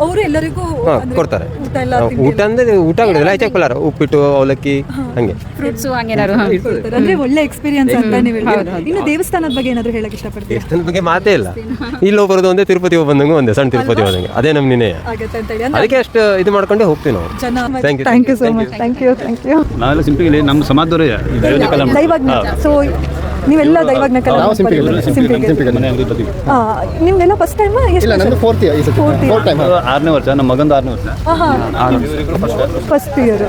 ಅವರು ಎಲ್ಲರಿಗೂ ಕೊಡ್ತಾರೆ. ಊಟ ಅಂದ್ರೆ ಊಟ ಕೊಡೋದಿಲ್ಲ, ಹೆಚ್ಚಾಗಿ ಪಲಾರ, ಉಪ್ಪಿಟ್ಟು, ಅವಲಕ್ಕಿ, ಹಂಗೆ ಫ್ರೂಟ್ಸ್ ಹಂಗೇನಾರು. ಅಂದ್ರೆ ಒಳ್ಳೆ ಎಕ್ಸ್ಪೀರಿಯನ್ಸ್ ಅಂತ ನೀವು ಹೇಳ್ತೀರಾ. ಇನ್ನು ದೇವಸ್ಥಾನದ ಬಗ್ಗೆ ಏನಾದ್ರು ಹೇಳಕ್ ಇಷ್ಟಪಡ್ತೀರಾ? ದೇವಸ್ಥಾನದ ಬಗ್ಗೆ ಮಾತೇ ಇಲ್ಲ. ಇಲ್ಲಿ ಹೋಗೋದು ಒಂದೇ, ತಿರುಪತಿ ಹೋಗ್ಬಂದಂಗೆ ಒಂದೇ, ಸಣ್ಣ ತಿರುಪತಿ ಹೋದಂಗೆ, ಅದೇ ನಮ್ಮ ನಿನ್ನೆ. ಅದಕ್ಕೆ ಅಷ್ಟು ಇದು ಮಾಡ್ಕೊಂಡೆ ಹೋಗ್ತೀವಿ ನಾವು. Thank you so much. Thank you. ನಾವೆಲ್ಲ ಸಿಂಪಲ್ ನಮ್ಮ ಸಮಾಜದವರೇ. ದೈವಜ್ಞ. ಸೊ ನೀವೆಲ್ಲ ದೈವಜ್ಞ ಕಲಾ ನಿಮ್ದೆಲ್ಲ ಫಸ್ಟ್ ಟೈಮ್? ಇಲ್ಲ, ನಂದು 4th ಇಯರ್. 6ನೇ ವರ್ಷ, ನಮ್ಮ ಮಗಂದು 6ನೇ ವರ್ಷ. ಫಸ್ಟ್ ಇಯರ್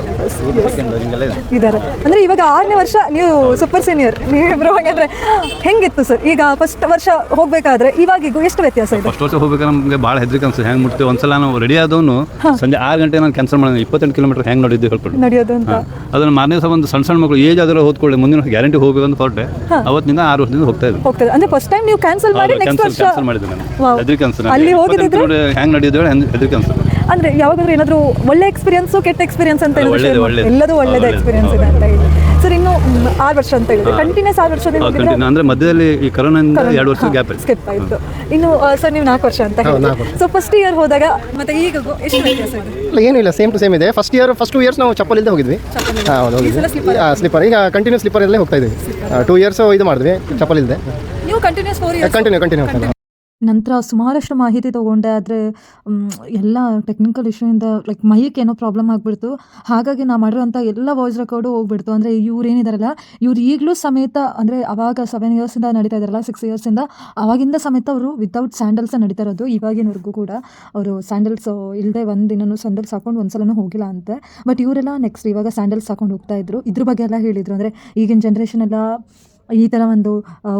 ಇದ್ದಾರೆ ಅಂದ್ರೆ ಇವಾಗ 6ನೇ ವರ್ಷ. ನೀವು ಸೂಪರ್ ಸೀನಿಯರ್ ನೀವಿಬ್ರು. ಹಾಗಾದ್ರೆ ಹೆಂಗಿತ್ತು ಸರ್ ಈಗ ಫಸ್ಟ್ ವರ್ಷ ಹೋಗ್ಬೇಕಾದ್ರೆ ಇವಾಗಿಗೂ ಎಷ್ಟು ವ್ಯತ್ಯಾಸ ಇದೆ? ಫಸ್ಟ್ ವರ್ಷ ಹೋಗ್ಬೇಕಾದ್ರೆ ನಮಗೆ ಭಾಳ ಹೆದರಿಕೆ ಅನ್ಸುತ್ತೆ. ಹೆಂಗೆ ಮುಟ್ತೀವಿ, ಒಂದ್ಸಲ ನಾವು ರೆಡಿ ಆದವನು ಸಂಜೆ 6 ಗಂಟೆ ನಾನು ಕ್ಯಾನ್ಸಲ್ ಮಾಡೋಣ, 28 ಕಿಲೋಮೀಟರ್ ಹೆಂಗೆ ನೋಡಿದ್ದು ಹೇಳ್ಕೊಂಡು ನಡೆಯೋದು ಅಂತ. ಅದನ್ನು ಮಾರನೇ ದಿವಸ ಒಂದು ಸಣ್ಣ ಮಕ್ಕಳು ಏಜ್ ಆದ್ರೆ ಹೋದ್ಕೊಳ್ಳಿ, ಮುಂದಿನ ಗ್ಯಾರಂಟಿ ಹೋಗ್ಬೇಕು ಅಂತ ಹೊರಟೆ. ಅವತ್ತಿನಿಂದ 6 ವರ್ಷದಿಂದ ಹೋಗ್ತಾ ಇದ್ದೆ. ಅಂದ್ರೆ ಫಸ್ಟ್ ಟೈಮ್ ನೀವು ಕ್ಯಾನ್ಸಲ್ ಮಾಡಿ ನೆಕ್ಸ್ಟ್ ವರ್ಷ ಕ್ಯಾನ್ಸಲ್ ಮಾಡಿದ್ದೆ ನಾನು. ಹೆದರಿಕೆ ಅನ್ಸುತ್ತೆ ಅಲ್ಲಿ ಹೋಗಿದ್ರೆ ಹೆಂಗೆ ನಡೆಯೋದು ಹೆದರಿಕೆ ಅನ್ಸುತ್ತೆ. ಅಂದ್ರೆ ಯಾವಾಗಾದ್ರೂ ಏನಾದ್ರು ಒಳ್ಳೆ ಎಕ್ಸ್ಪೀರಿಯನ್ಸ್, ಕೆಟ್ಟ ಎಕ್ಸ್ಪೀರಿಯನ್ಸ್ ಅಂತ ಎಲ್ಲದೂ ಒಳ್ಳೆದ ಎಕ್ಸ್ಪೀರಿಯನ್ಸ್ ಇದೆ ಅಂತ ಹೇಳಿ ಸರ್. ಇನ್ನು 6 ವರ್ಷ ಅಂತ ಹೇಳಿದ್ರೆ ಕಂಟಿನ್ಯೂಸ್ 6 ವರ್ಷದಿಂದ ಅಂದ್ರೆ ಮಧ್ಯದಲ್ಲಿ ಈ ಕರೋನಾದಿಂದ 2 ವರ್ಷ ಗ್ಯಾಪ್ ಸ್ಕಿಪ್ ಆಯ್ತು. ಇನ್ನು ಸರ್ ನೀವು 4 ವರ್ಷ ಅಂತ ಹೇಳಿ. ಸೊ ಫಸ್ಟ್ ಇಯರ್ ಹೋದಾಗ ಮತ್ತೆ ಈಗ ಎಷ್ಟು ವ್ಯತ್ಯಾಸ ಇದೆ? ಇಲ್ಲ, ಏನೂ ಇಲ್ಲ, ಸೇಮ್ ಟು ಸೇಮ್ ಇದೆ. ಫಸ್ಟ್ 2 ಇಯರ್ಸ್ ನಾವು ಚಪ್ಪಲ್ ಇಲ್ಲದೆ ಹೋಗಿದ್ವಿ. ಸ್ಲಿಪ್ಪರ್. ಈಗ ಕಂಟಿನ್ಯೂ ಸ್ಲಿಪ್ಪರ್ ಇಲ್ಲೇ ಹೋಗ್ತಾ ಇದ್ವಿ. 2 ಇಯರ್ಸ್ ಇದು ಮಾಡಿದ್ವಿ ಚಪ್ಪಲ್ ಇಲ್ಲದೆ. ನೀವು ಕಂಟಿನ್ಯೂಸ್ 4 ಇಯರ್ಸ್ ಕಂಟಿನ್ಯೂ. ನಂತರ ಸುಮಾರಷ್ಟು ಮಾಹಿತಿ ತೊಗೊಂಡೆ. ಆದರೆ ಎಲ್ಲ ಟೆಕ್ನಿಕಲ್ ಇಶ್ಯೂಯಿಂದ ಲೈಕ್ ಮೈಕ್ ಏನೋ ಪ್ರಾಬ್ಲಮ್ ಆಗಿಬಿಡ್ತು. ಹಾಗಾಗಿ ನಾ ಮಾಡಿರೋಂಥ ಎಲ್ಲ ವಾಯ್ಸ್ ರೆಕಾರ್ಡು ಹೋಗ್ಬಿಡ್ತು. ಅಂದರೆ ಇವ್ರು ಏನಿದಾರಲ್ಲ, ಇವ್ರು ಈಗಲೂ ಸಮೇತ ಅಂದರೆ ಅವಾಗ 7 ಇಯರ್ಸಿಂದ ನಡೀತಾ ಇದ್ದಾರಲ್ಲ, 6 ಇಯರ್ಸಿಂದ ಅವಾಗಿಂದ ಸಮೇತ ಅವರು ವಿತೌಟ್ ಸ್ಯಾಂಡಲ್ಸ್ ನಡೀತಾ ಇರೋದು. ಇವಾಗಿನವರೆಗೂ ಕೂಡ ಅವರು ಸ್ಯಾಂಡಲ್ಸ್ ಇಲ್ಲದೆ ಒಂದಿನೂ ಸ್ಯಾಂಡಲ್ಸ್ ಹಾಕೊಂಡು ಒಂದ್ಸಲನೂ ಹೋಗಿಲ್ಲ ಅಂತೆ. ಬಟ್ ಇವರೆಲ್ಲ ನೆಕ್ಸ್ಟ್ ಇವಾಗ ಸ್ಯಾಂಡಲ್ಸ್ ಹಾಕೊಂಡು ಹೋಗ್ತಾ ಇದ್ರು. ಇದ್ರ ಬಗ್ಗೆ ಎಲ್ಲ ಹೇಳಿದರು. ಅಂದರೆ ಈಗಿನ ಜನ್ರೇಷನ್ ಎಲ್ಲ ಈ ಥರ ಒಂದು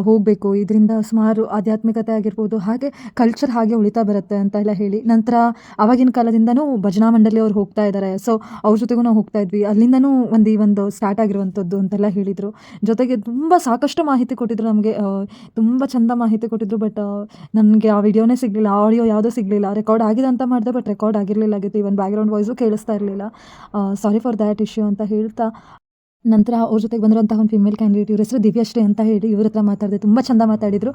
ಹೋಗಬೇಕು, ಇದರಿಂದ ಸುಮಾರು ಆಧ್ಯಾತ್ಮಿಕತೆ ಆಗಿರ್ಬೋದು, ಹಾಗೆ ಕಲ್ಚರ್ ಹಾಗೆ ಉಳಿತಾ ಬರುತ್ತೆ ಅಂತ ಎಲ್ಲ ಹೇಳಿ. ನಂತರ ಆವಾಗಿನ ಕಾಲದಿಂದನೂ ಭಜನಾ ಮಂಡಳಿ ಅವ್ರು ಹೋಗ್ತಾ ಇದ್ದಾರೆ. ಸೊ ಅವ್ರ ಜೊತೆಗೂ ನಾವು ಹೋಗ್ತಾ ಇದ್ವಿ. ಅಲ್ಲಿಂದನೂ ಒಂದು ಸ್ಟಾರ್ಟ್ ಆಗಿರುವಂಥದ್ದು ಅಂತೆಲ್ಲ ಹೇಳಿದರು. ಜೊತೆಗೆ ತುಂಬ ಸಾಕಷ್ಟು ಮಾಹಿತಿ ಕೊಟ್ಟಿದ್ರು ನಮಗೆ, ತುಂಬ ಚೆಂದ ಮಾಹಿತಿ ಕೊಟ್ಟಿದ್ರು. ಬಟ್ ನನಗೆ ಆ ವಿಡಿಯೋನೇ ಸಿಗಲಿಲ್ಲ, ಆಡಿಯೋ ಯಾವುದೂ ಸಿಗಲಿಲ್ಲ. ರೆಕಾರ್ಡ್ ಆಗಿದೆ ಅಂತ ಮಾಡಿದೆ, ಬಟ್ ರೆಕಾರ್ಡ್ ಆಗಿರಲಿಲ್ಲ ಆಗಿತ್ತು. ಇವನ್ ಬ್ಯಾಕ್ಗ್ರೌಂಡ್ ವಾಯ್ಸು ಕೇಳಿಸ್ತಾ ಇರಲಿಲ್ಲ. ಸಾರಿ ಫಾರ್ ದ್ಯಾಟ್ ಇಶ್ಯೂ ಅಂತ ಹೇಳ್ತಾ, ನಂತರ ಅವ್ರ ಜೊತೆಗೆ ಬಂದಿರೋಂಥ ಒಂದು ಫಿಮೇಲ್ ಕ್ಯಾಂಡಿಡೇಟ್, ಇವ್ರ ಹೆಸರು ದಿವ್ಯಶ್ರೀ ಅಂತ ಹೇಳಿ, ಇವ್ರ ಹತ್ರ ಮಾತಾಡಿದೆ. ತುಂಬ ಚೆಂದ ಮಾತಾಡಿದರು.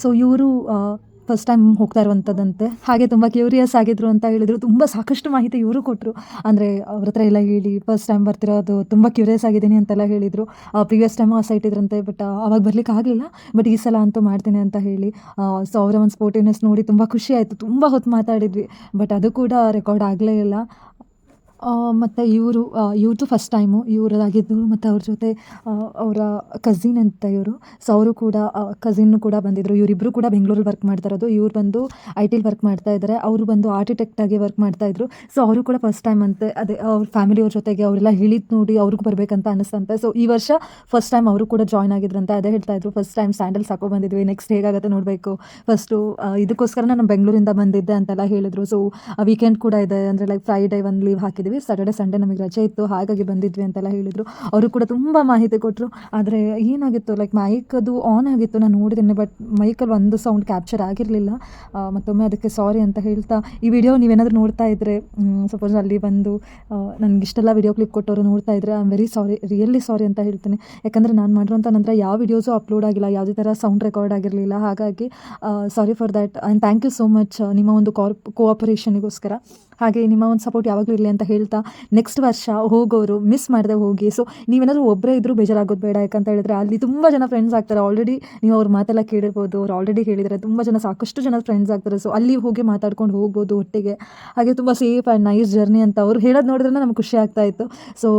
ಸೊ ಇವರು ಫಸ್ಟ್ ಟೈಮ್ ಹೋಗ್ತಾ ಇರುವಂಥದ್ದಂತೆ. ಹಾಗೆ ತುಂಬ ಕ್ಯೂರಿಯಸ್ ಆಗಿದ್ರು ಅಂತ ಹೇಳಿದರು. ತುಂಬ ಸಾಕಷ್ಟು ಮಾಹಿತಿ ಇವರು ಕೊಟ್ಟರು. ಅಂದರೆ ಅವ್ರ ಹತ್ರ ಎಲ್ಲ ಹೇಳಿ ಫಸ್ಟ್ ಟೈಮ್ ಬರ್ತಿರೋದು, ತುಂಬ ಕ್ಯೂರಿಯಸ್ ಆಗಿದ್ದೀನಿ ಅಂತೆಲ್ಲ ಹೇಳಿದರು. ಪ್ರೀವಿಯಸ್ ಟೈಮ್ ಆ ಸೈಟ್ ಇದ್ರಂತೆ, ಬಟ್ ಅವಾಗ ಬರ್ಲಿಕ್ಕೆ ಆಗಲಿಲ್ಲ. ಬಟ್ ಈ ಸಲ ಅಂತೂ ಮಾಡ್ತೀನಿ ಅಂತ ಹೇಳಿ. ಸೊ ಅವರ ಒಂದು ಸ್ಪೋರ್ಟಿವ್ನೆಸ್ ನೋಡಿ ತುಂಬ ಖುಷಿ ಆಯಿತು. ತುಂಬ ಹೊತ್ತು ಮಾತಾಡಿದ್ವಿ, ಬಟ್ ಅದು ಕೂಡ ರೆಕಾರ್ಡ್ ಆಗಲೇ ಇಲ್ಲ. ಮತ್ತು ಇವ್ರದ್ದು ಫಸ್ಟ್ ಟೈಮು ಇವರದಾಗಿದ್ದು. ಮತ್ತು ಅವ್ರ ಜೊತೆ ಅವರ ಕಝಿನ್ ಅಂತ ಇವರು. ಸೊ ಅವರು ಕೂಡ ಕಝಿನ್ನು ಕೂಡ ಬಂದಿದ್ದರು. ಇವರಿಬ್ಬರು ಕೂಡ ಬೆಂಗಳೂರಲ್ಲಿ ವರ್ಕ್ ಮಾಡ್ತಾ ಇರೋದು. ಇವ್ರು ಬಂದು IT ವರ್ಕ್ ಮಾಡ್ತಾ ಇದ್ದಾರೆ. ಅವರು ಬಂದು ಆರ್ಕಿಟೆಕ್ಟಾಗಿ ವರ್ಕ್ ಮಾಡ್ತಾಯಿದ್ರು. ಸೊ ಅವರು ಕೂಡ ಫಸ್ಟ್ ಟೈಮ್ ಅಂತೆ. ಅದೇ ಅವ್ರ ಫ್ಯಾಮಿಲಿಯವ್ರ ಜೊತೆಗೆ ಅವರೆಲ್ಲ ಹೇಳಿದ್ದು ನೋಡಿ ಅವ್ರಿಗೂ ಬರಬೇಕಂತ ಅನ್ನಿಸ್ತಂತೆ. ಸೊ ಈ ವರ್ಷ ಫಸ್ಟ್ ಟೈಮ್ ಅವರು ಕೂಡ ಜಾಯ್ನ್ ಆಗಿದ್ರಂತೆ. ಅದೇ ಹೇಳ್ತಾಯಿದ್ರು, ಫಸ್ಟ್ ಟೈಮ್ ಸ್ಯಾಂಡಲ್ಸ್ ಹಾಕೋ ಬಂದಿದ್ವಿ, ನೆಕ್ಸ್ಟ್ ಹೇಗಾಗುತ್ತೆ ನೋಡಬೇಕು. ಫಸ್ಟು ಇದಕ್ಕೋಸ್ಕರ ನಾನು ಬೆಂಗಳೂರಿಂದ ಬಂದಿದ್ದೆ ಅಂತೆಲ್ಲ ಹೇಳಿದರು. ಸೊ ವೀಕೆಂಡ್ ಕೂಡ ಇದೆ, ಅಂದರೆ ಲೈಕ್ ಫ್ರೈಡೇ ಒಂದು ಲೀವ್ ಹಾಕಿದ್ದೀನಿ ಬಂದಿದ್ವಿ. ಸ್ಯಾಟರ್ಡೆ ಸಂಡೇ ನಮಗೆ ರಜೆ ಇತ್ತು, ಹಾಗಾಗಿ ಬಂದಿದ್ವಿ ಅಂತೆಲ್ಲ ಹೇಳಿದರು. ಅವರು ಕೂಡ ತುಂಬ ಮಾಹಿತಿ ಕೊಟ್ಟರು. ಆದರೆ ಏನಾಗಿತ್ತು, ಲೈಕ್ ಮೈಕದು ಆನ್ ಆಗಿತ್ತು, ನಾನು ನೋಡಿದ್ದೀನಿ, ಬಟ್ ಮೈಕಲ್ಲಿ ಒಂದು ಸೌಂಡ್ ಕ್ಯಾಪ್ಚರ್ ಆಗಿರಲಿಲ್ಲ. ಮತ್ತೊಮ್ಮೆ ಅದಕ್ಕೆ ಸಾರಿ ಅಂತ ಹೇಳ್ತಾ, ಈ ವಿಡಿಯೋ ನೀವೇನಾದರೂ ನೋಡ್ತಾ ಇದ್ದರೆ, ಸಪೋಸ್ ಅಲ್ಲಿ ಬಂದು ನನಗಿಷ್ಟೆಲ್ಲ ವಿಡಿಯೋ ಕ್ಲಿಪ್ ಕೊಟ್ಟವರು ನೋಡ್ತಾ ಇದ್ದರೆ, I am very sorry, really sorry ಅಂತ ಹೇಳ್ತೀನಿ. ಯಾಕಂದರೆ ನಾನು ಮಾಡಿರೋಂಥ ನಂತರ ಯಾವ ವಿಡಿಯೋಸು ಅಪ್ಲೋಡ್ ಆಗಿಲ್ಲ, ಯಾವುದೇ ಥರ ಸೌಂಡ್ ರೆಕಾರ್ಡ್ ಆಗಿರಲಿಲ್ಲ. ಹಾಗಾಗಿ sorry for that and thank you so much ನಿಮ್ಮ ಒಂದು ಕೋಆಪರೇಷನಿಗೋಸ್ಕರ. ಹಾಗೆ ನಿಮ್ಮ ಒಂದು ಸಪೋರ್ಟ್ ಯಾವಾಗಲೂ ಇರಲಿ ಅಂತ ಹೇಳ್ತಾ, ನೆಕ್ಸ್ಟ್ ವರ್ಷ ಹೋಗೋರು ಮಿಸ್ ಮಾಡದೆ ಹೋಗಿ. ಸೊ ನೀವೇನಾದರೂ ಒಬ್ಬರೇ ಇದ್ದರೂ ಬೇಜಾರಾಗೋದು ಬೇಡ, ಯಾಕಂತ ಹೇಳಿದ್ರೆ ಅಲ್ಲಿ ತುಂಬ ಜನ ಫ್ರೆಂಡ್ಸ್ ಆಗ್ತಾರೆ. ಆಲ್ರೆಡಿ ನೀವು ಅವ್ರ ಮಾತೆಲ್ಲ ಕೇಳಿರ್ಬೋದು, ಅವ್ರು ಆಲ್ರೆಡಿ ಹೇಳಿದ್ದಾರೆ, ತುಂಬ ಜನ, ಸಾಕಷ್ಟು ಜನ ಫ್ರೆಂಡ್ಸ್ ಆಗ್ತಾರೆ. ಸೊ ಅಲ್ಲಿ ಹೋಗಿ ಮಾತಾಡ್ಕೊಂಡು ಹೋಗ್ಬೋದು ಒಟ್ಟಿಗೆ. ಹಾಗೆ ತುಂಬ ಸೇಫ್ ಆ್ಯಂಡ್ ನೈಸ್ ಜರ್ನಿ ಅಂತ ಅವ್ರು ಹೇಳೋದು ನೋಡಿದ್ರೆ ನಮ್ಗೆ ಖುಷಿ ಆಗ್ತಾ ಇತ್ತು. ಸೊ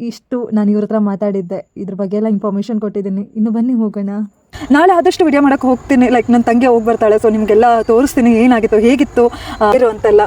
ಇಷ್ಟು ನಾನು ಇವ್ರ ಹತ್ರ ಮಾತಾಡಿದ್ದೆ, ಇದ್ರ ಬಗ್ಗೆ ಎಲ್ಲ ಇನ್ಫಾರ್ಮೇಷನ್ ಕೊಟ್ಟಿದ್ದೀನಿ. ಇನ್ನು ಬನ್ನಿ ಹೋಗೋಣ. ನಾಳೆ ಆದಷ್ಟು ವಿಡಿಯೋ ಮಾಡೋಕ್ಕೆ ಹೋಗ್ತೀನಿ, ಲೈಕ್ ನನ್ನ ತಂಗಿ ಹೋಗಿ ಬರ್ತಾಳೆ. ಸೊ ನಿಮಗೆಲ್ಲ ತೋರಿಸ್ತೀನಿ ಏನಾಗಿತ್ತು, ಹೇಗಿತ್ತು ಅಂತೆಲ್ಲ.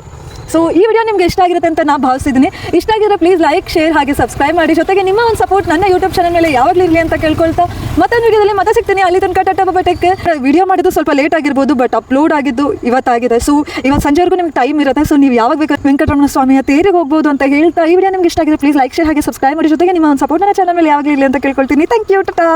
ಸೊ ಈ ವಿಡಿಯೋ ನಿಮಗೆ ಇಷ್ಟ ಆಗಿರುತ್ತೆ ಅಂತ ನಾನು ಭಾವಿಸಿದ್ದೀನಿ. ಇಷ್ಟ ಆಗಿದ್ರೆ ಪ್ಲೀಸ್ ಲೈಕ್, ಶೇರ್ ಹಾಗೆ ಸಬ್ಸ್ಕ್ರೈಬ್ ಮಾಡಿ. ಜೊತೆಗೆ ನಿಮ್ಮ ಒಂದು ಸಪೋರ್ಟ್ ನನ್ನ ಯೂಟ್ಯೂಬ್ ಚಾನಲ್ ಮೇಲೆ ಯಾವಾಗಲೂ ಇರಲಿ ಅಂತ ಕೇಳ್ಕೊಳ್ತಾ, ಮತ್ತೊಂದು ವಿಡಿಯೋದಲ್ಲಿ ಮತ್ತೆ ಸಿಗ್ತೀನಿ. ಅಲ್ಲಿ ತನಕ ಟಾಟಾ ಬಾಯ್, ಟೇಕ್ ಕೇರ್. ವಿಡಿಯೋ ಮಾಡಿದ್ದು ಸ್ವಲ್ಪ ಲೇಟ್ ಆಗಿರ್ಬೋದು, ಬಟ್ ಅಪ್ಲೋಡ್ ಆಗಿದ್ದು ಇವತ್ತಾಗಿದೆ. ಸೊ ಇವತ್ತು ಸಂಜೆವರೆಗೂ ನಿಮ್ಗೆ ಟೈಮ್ ಇರುತ್ತೆ. ಸೊ ನೀವು ಯಾವಾಗ ಬೇಕಾದ್ರೆ ವೆಂಕಟರಮಣ ಸ್ವಾಮಿಯ ತೇರಿಗೆ ಹೋಗ್ಬೋದು ಅಂತ ಹೇಳ್ತಾ, ಈ ವಿಡಿಯೋ ನಿಮ್ಗೆ ಇಷ್ಟ ಆಗಿದ್ರೆ ಪ್ಲೀಸ್ ಲೈಕ್, ಶೇರ್ ಹಾಗೆ ಸಬ್ಸ್ಕ್ರೈಬ್ ಮಾಡಿ. ಜೊತೆಗೆ ನಿಮ್ಮ ಒಂದು ಸಪೋರ್ಟ್ ನನ್ನ ಚಾನಲ್ ಮೇಲೆ ಯಾವಾಗಲೂ ಇರಲಿ ಅಂತ ಕೇಳ್ಕೊಳ್ತೀನಿ. Thank you, Tata.